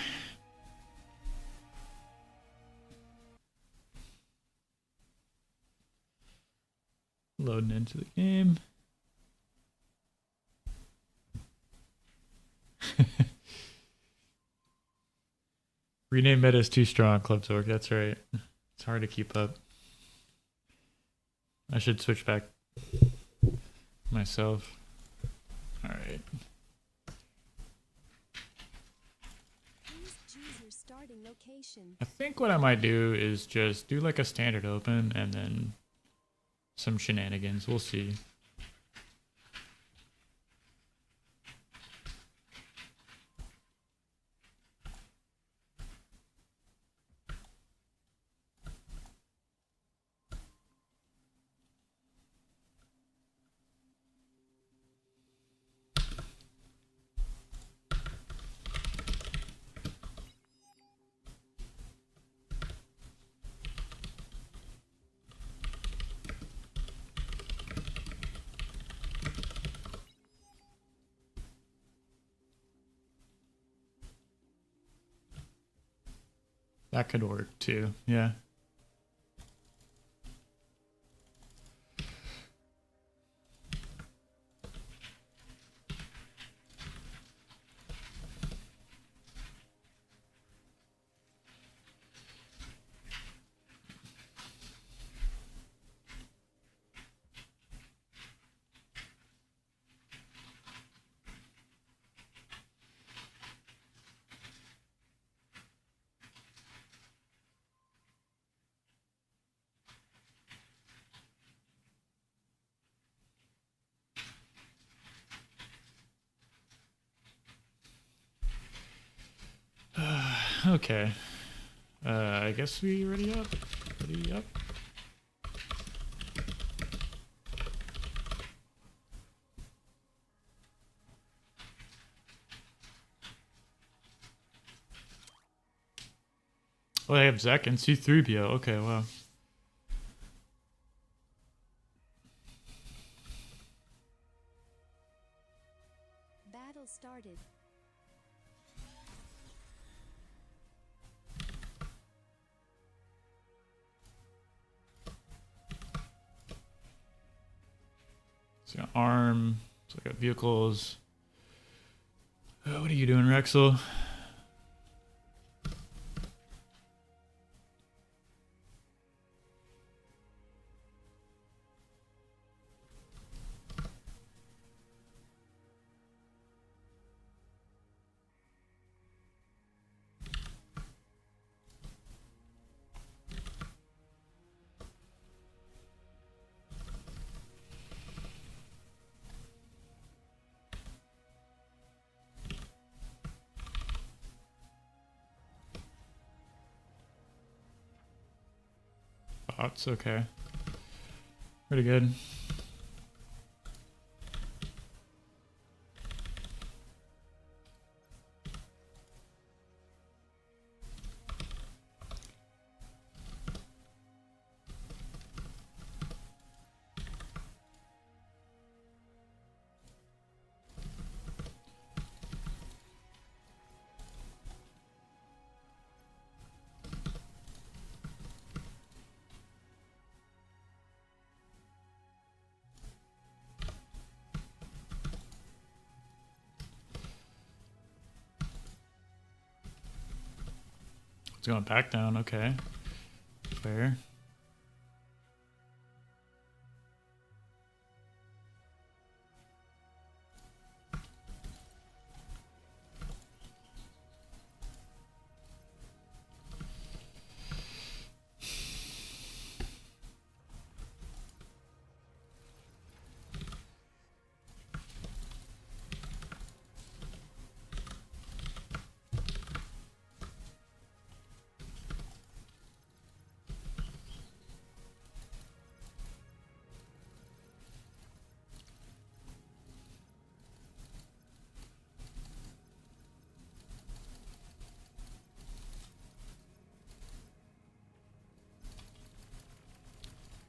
Loading into the game. Rename meta is too strong, Club Torque. That's right. It's hard to keep up. I should switch back myself. Alright. Please choose your starting location. I think what I might do is just do like a standard open and then some shenanigans. We'll see. That could work too. Yeah. Okay. I guess we ready up. Ready up. Oh, they have Zek and C3PO. Okay, wow. Battle started. So got arm. So I got vehicles. Oh, what are you doing, Rexel? Bots, okay. Pretty good. It's going back down, okay. Fair.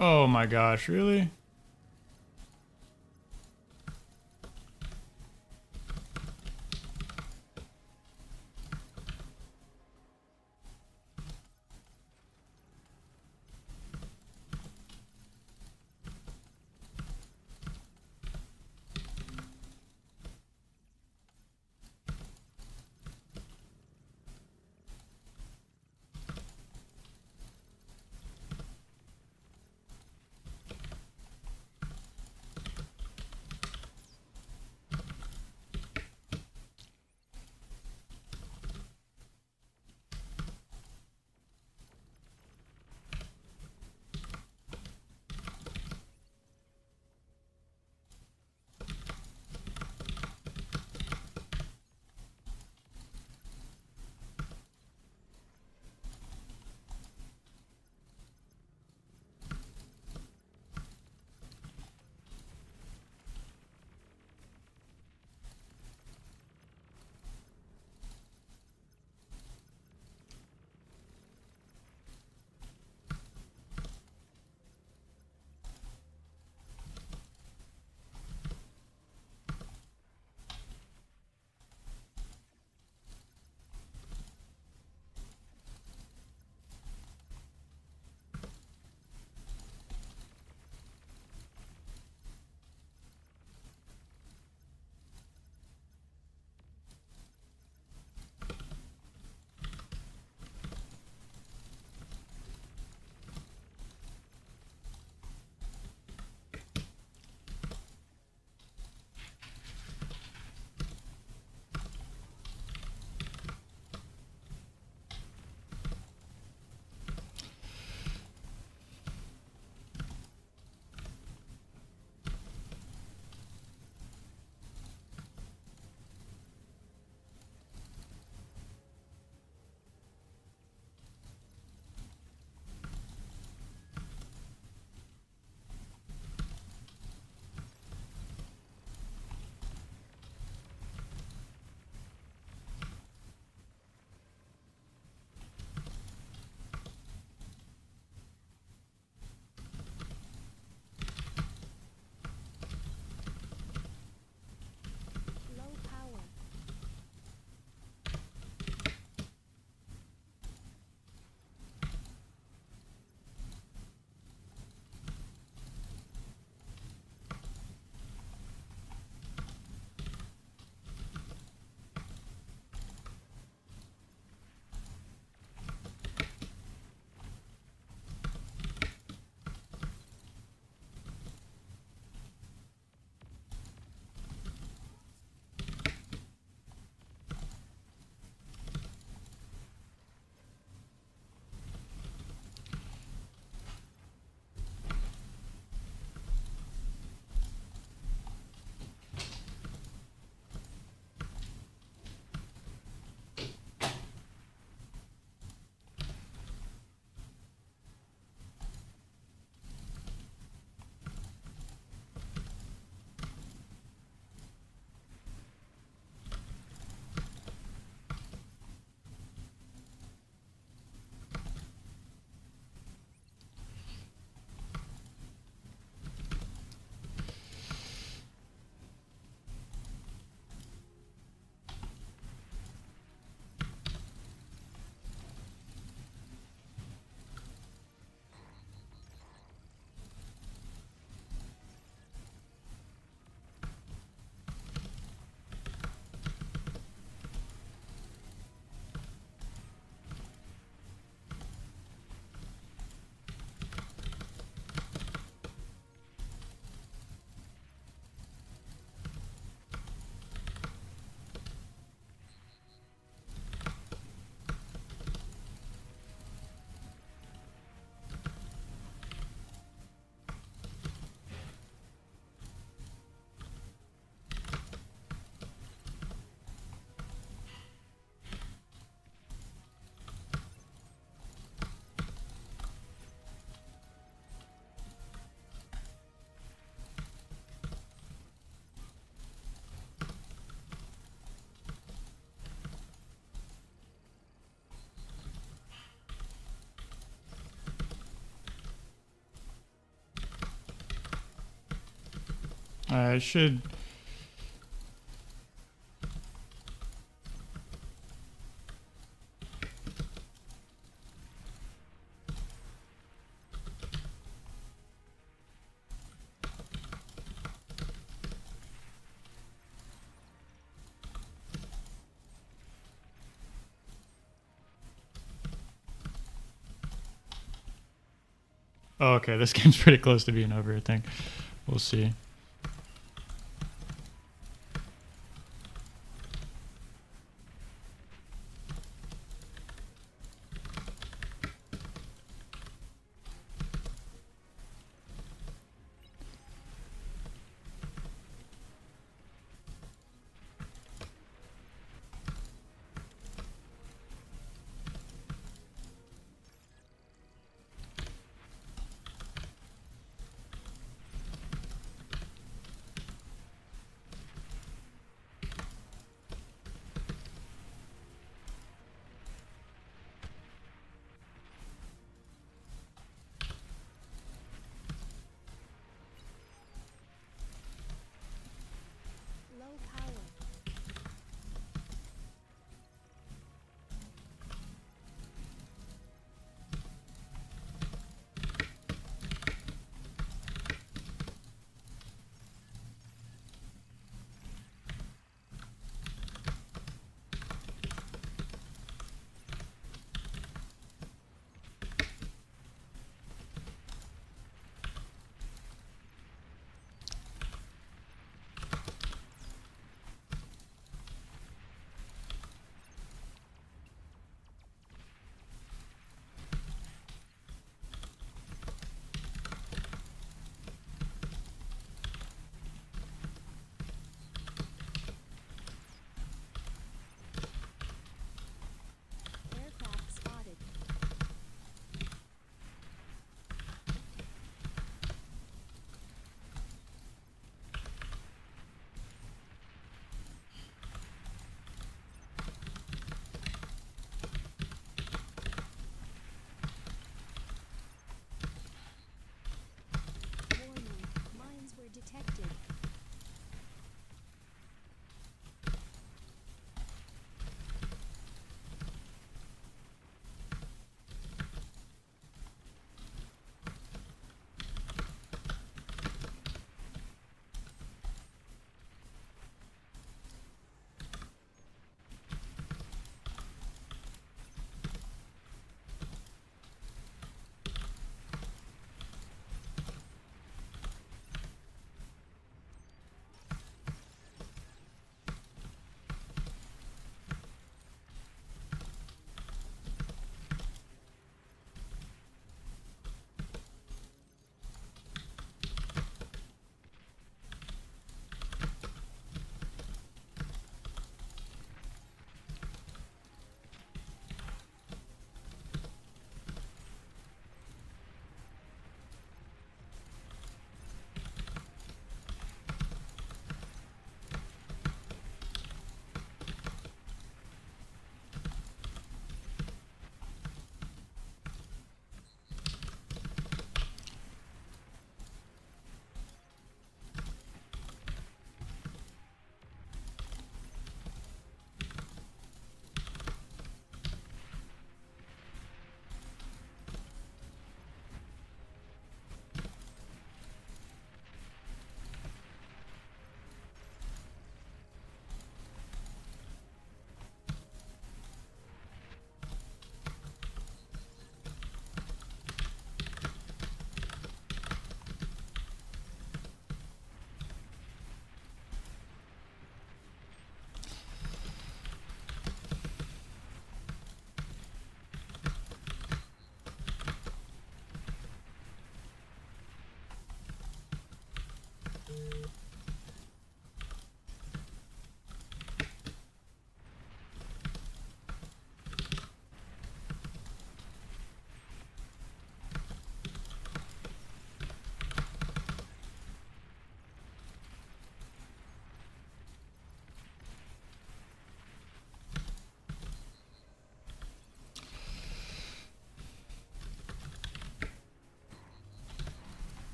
Oh my gosh, really? I should... Oh, okay, this game's pretty close to being over, I think. We'll see.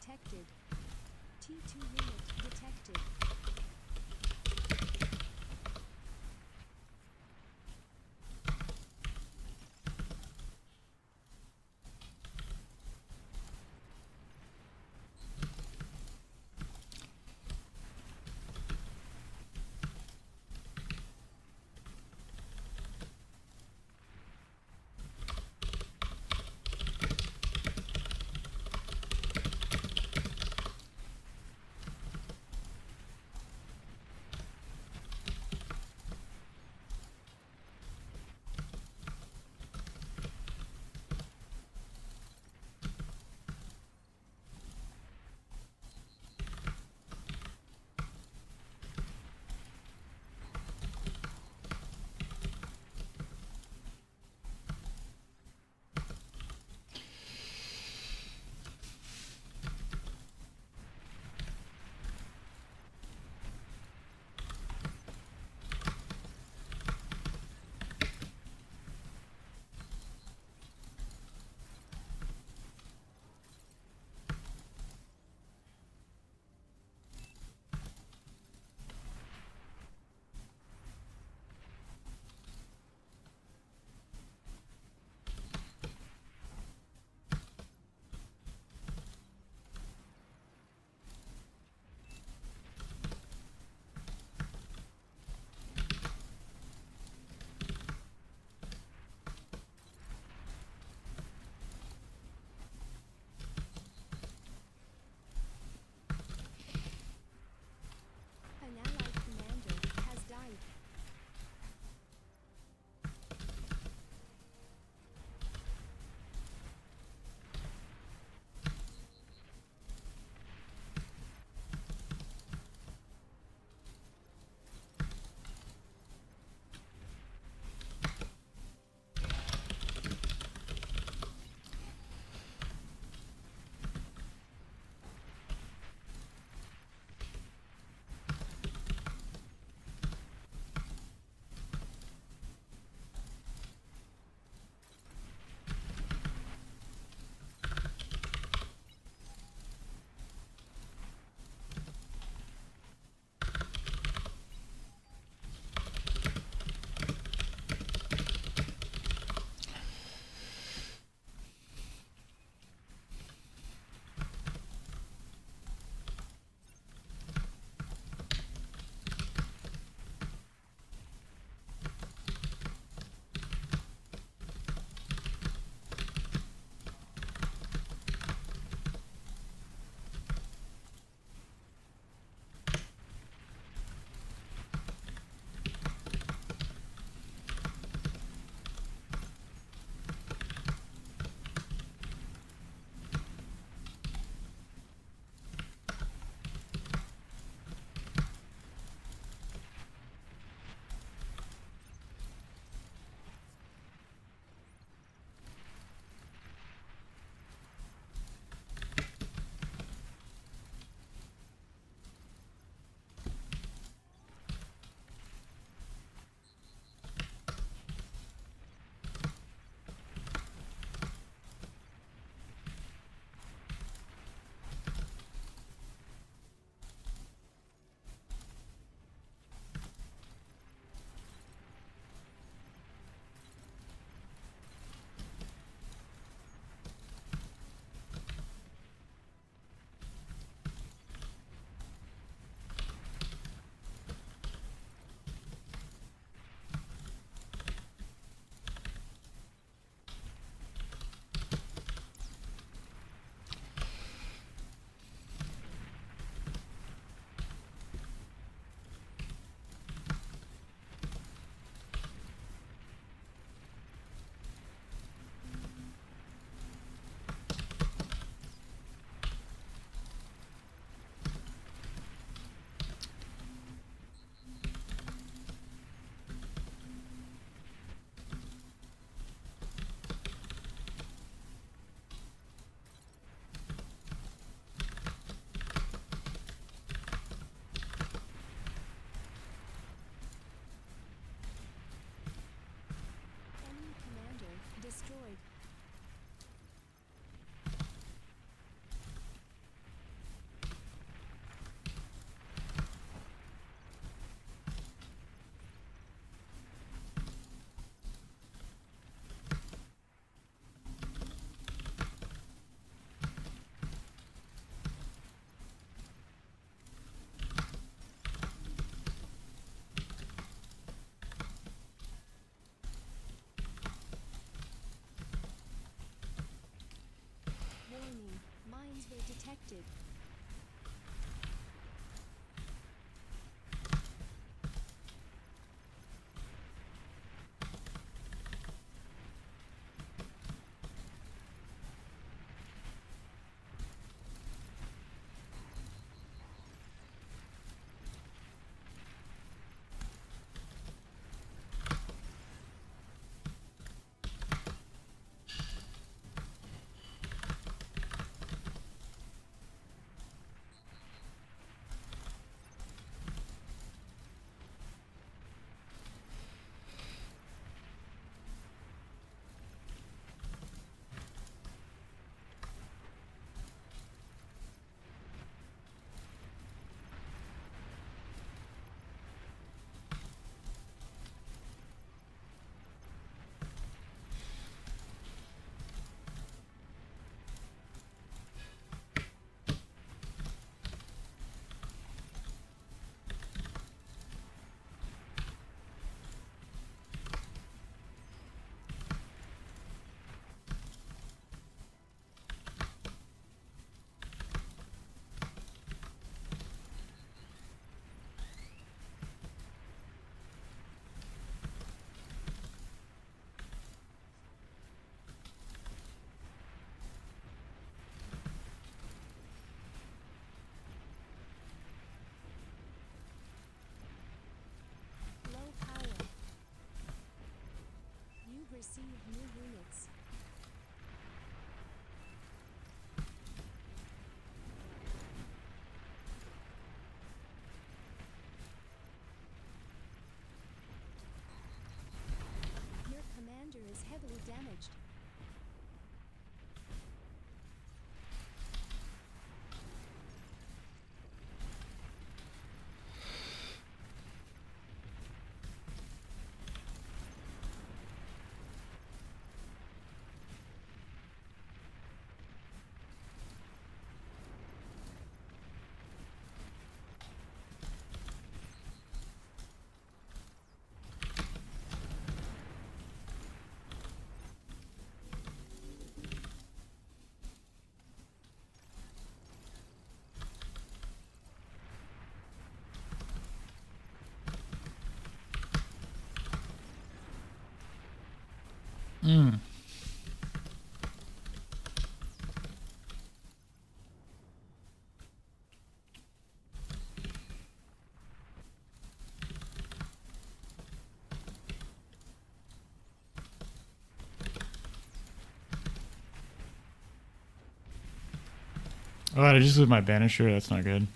detected. T2 unit detected. Machines were detected. Low power. You've received new units. Your commander is heavily damaged. Mm. Oh, I just lose my banisher. That's not good.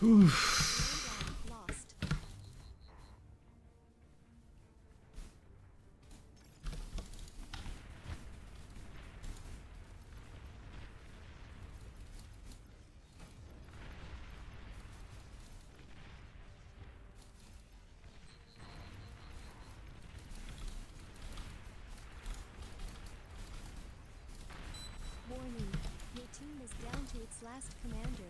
Oof. Lost. Warning. Your team is down to its last commander.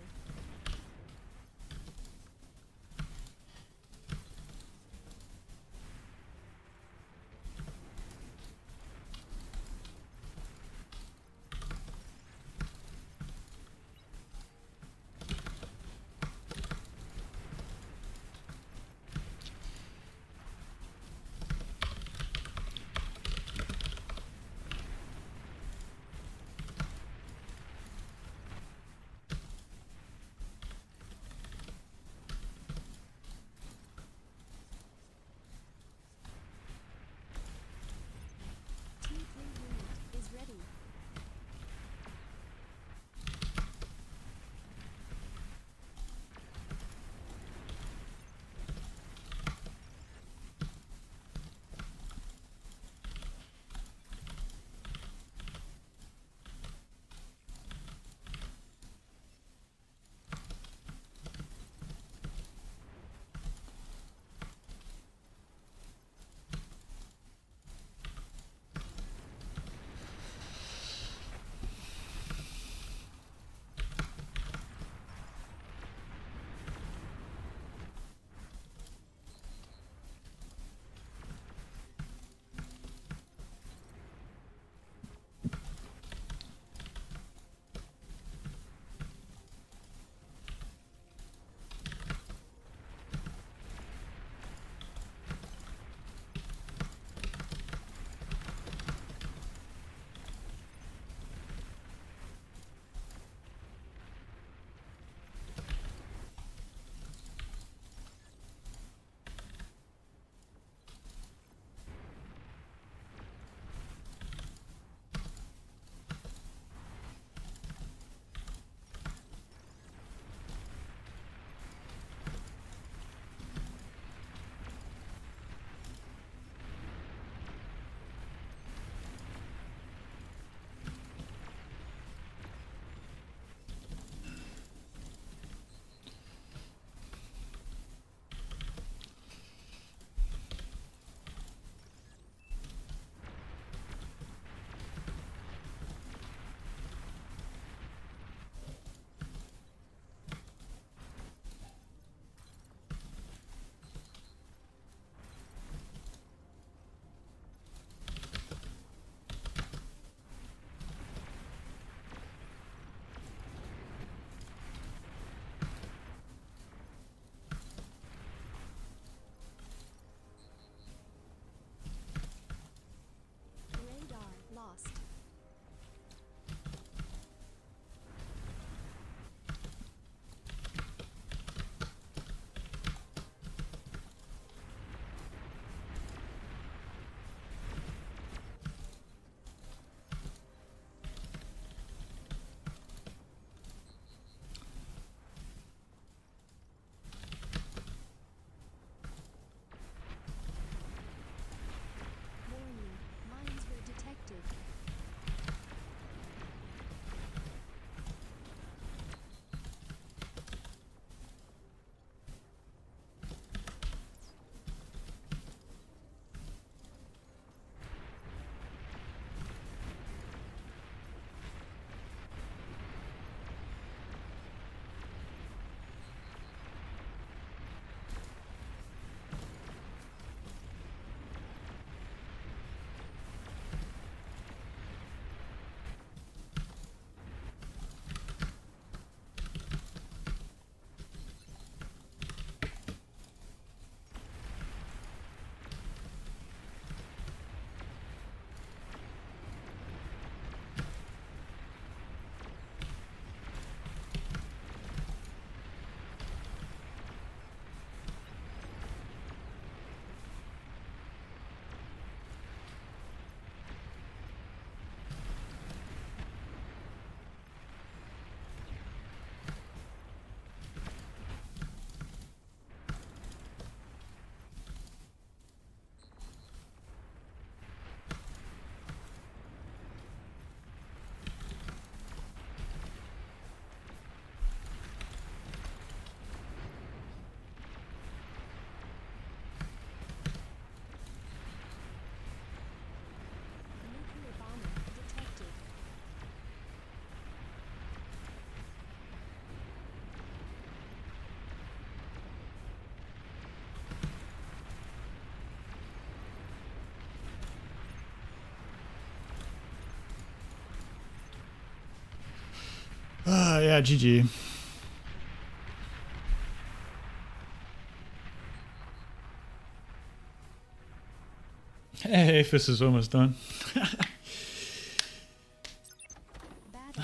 Yeah, GG. Hey, this is almost done. Battle ended.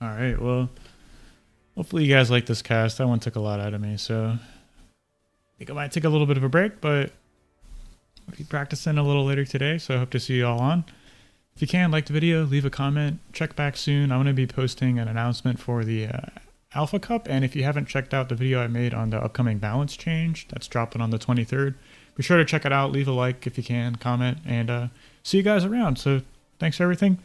Alright, well, hopefully you guys like this cast. That one took a lot out of me, so I think I might take a little bit of a break, but I'll be practicing a little later today, so I hope to see you all on. If you can, like the video, leave a comment, check back soon. I'm going to be posting an announcement for the Alpha Cup, and if you haven't checked out the video I made on the upcoming balance change, that's dropping on the 23rd. Be sure to check it out, leave a like if you can, comment, and see you guys around. So thanks for everything.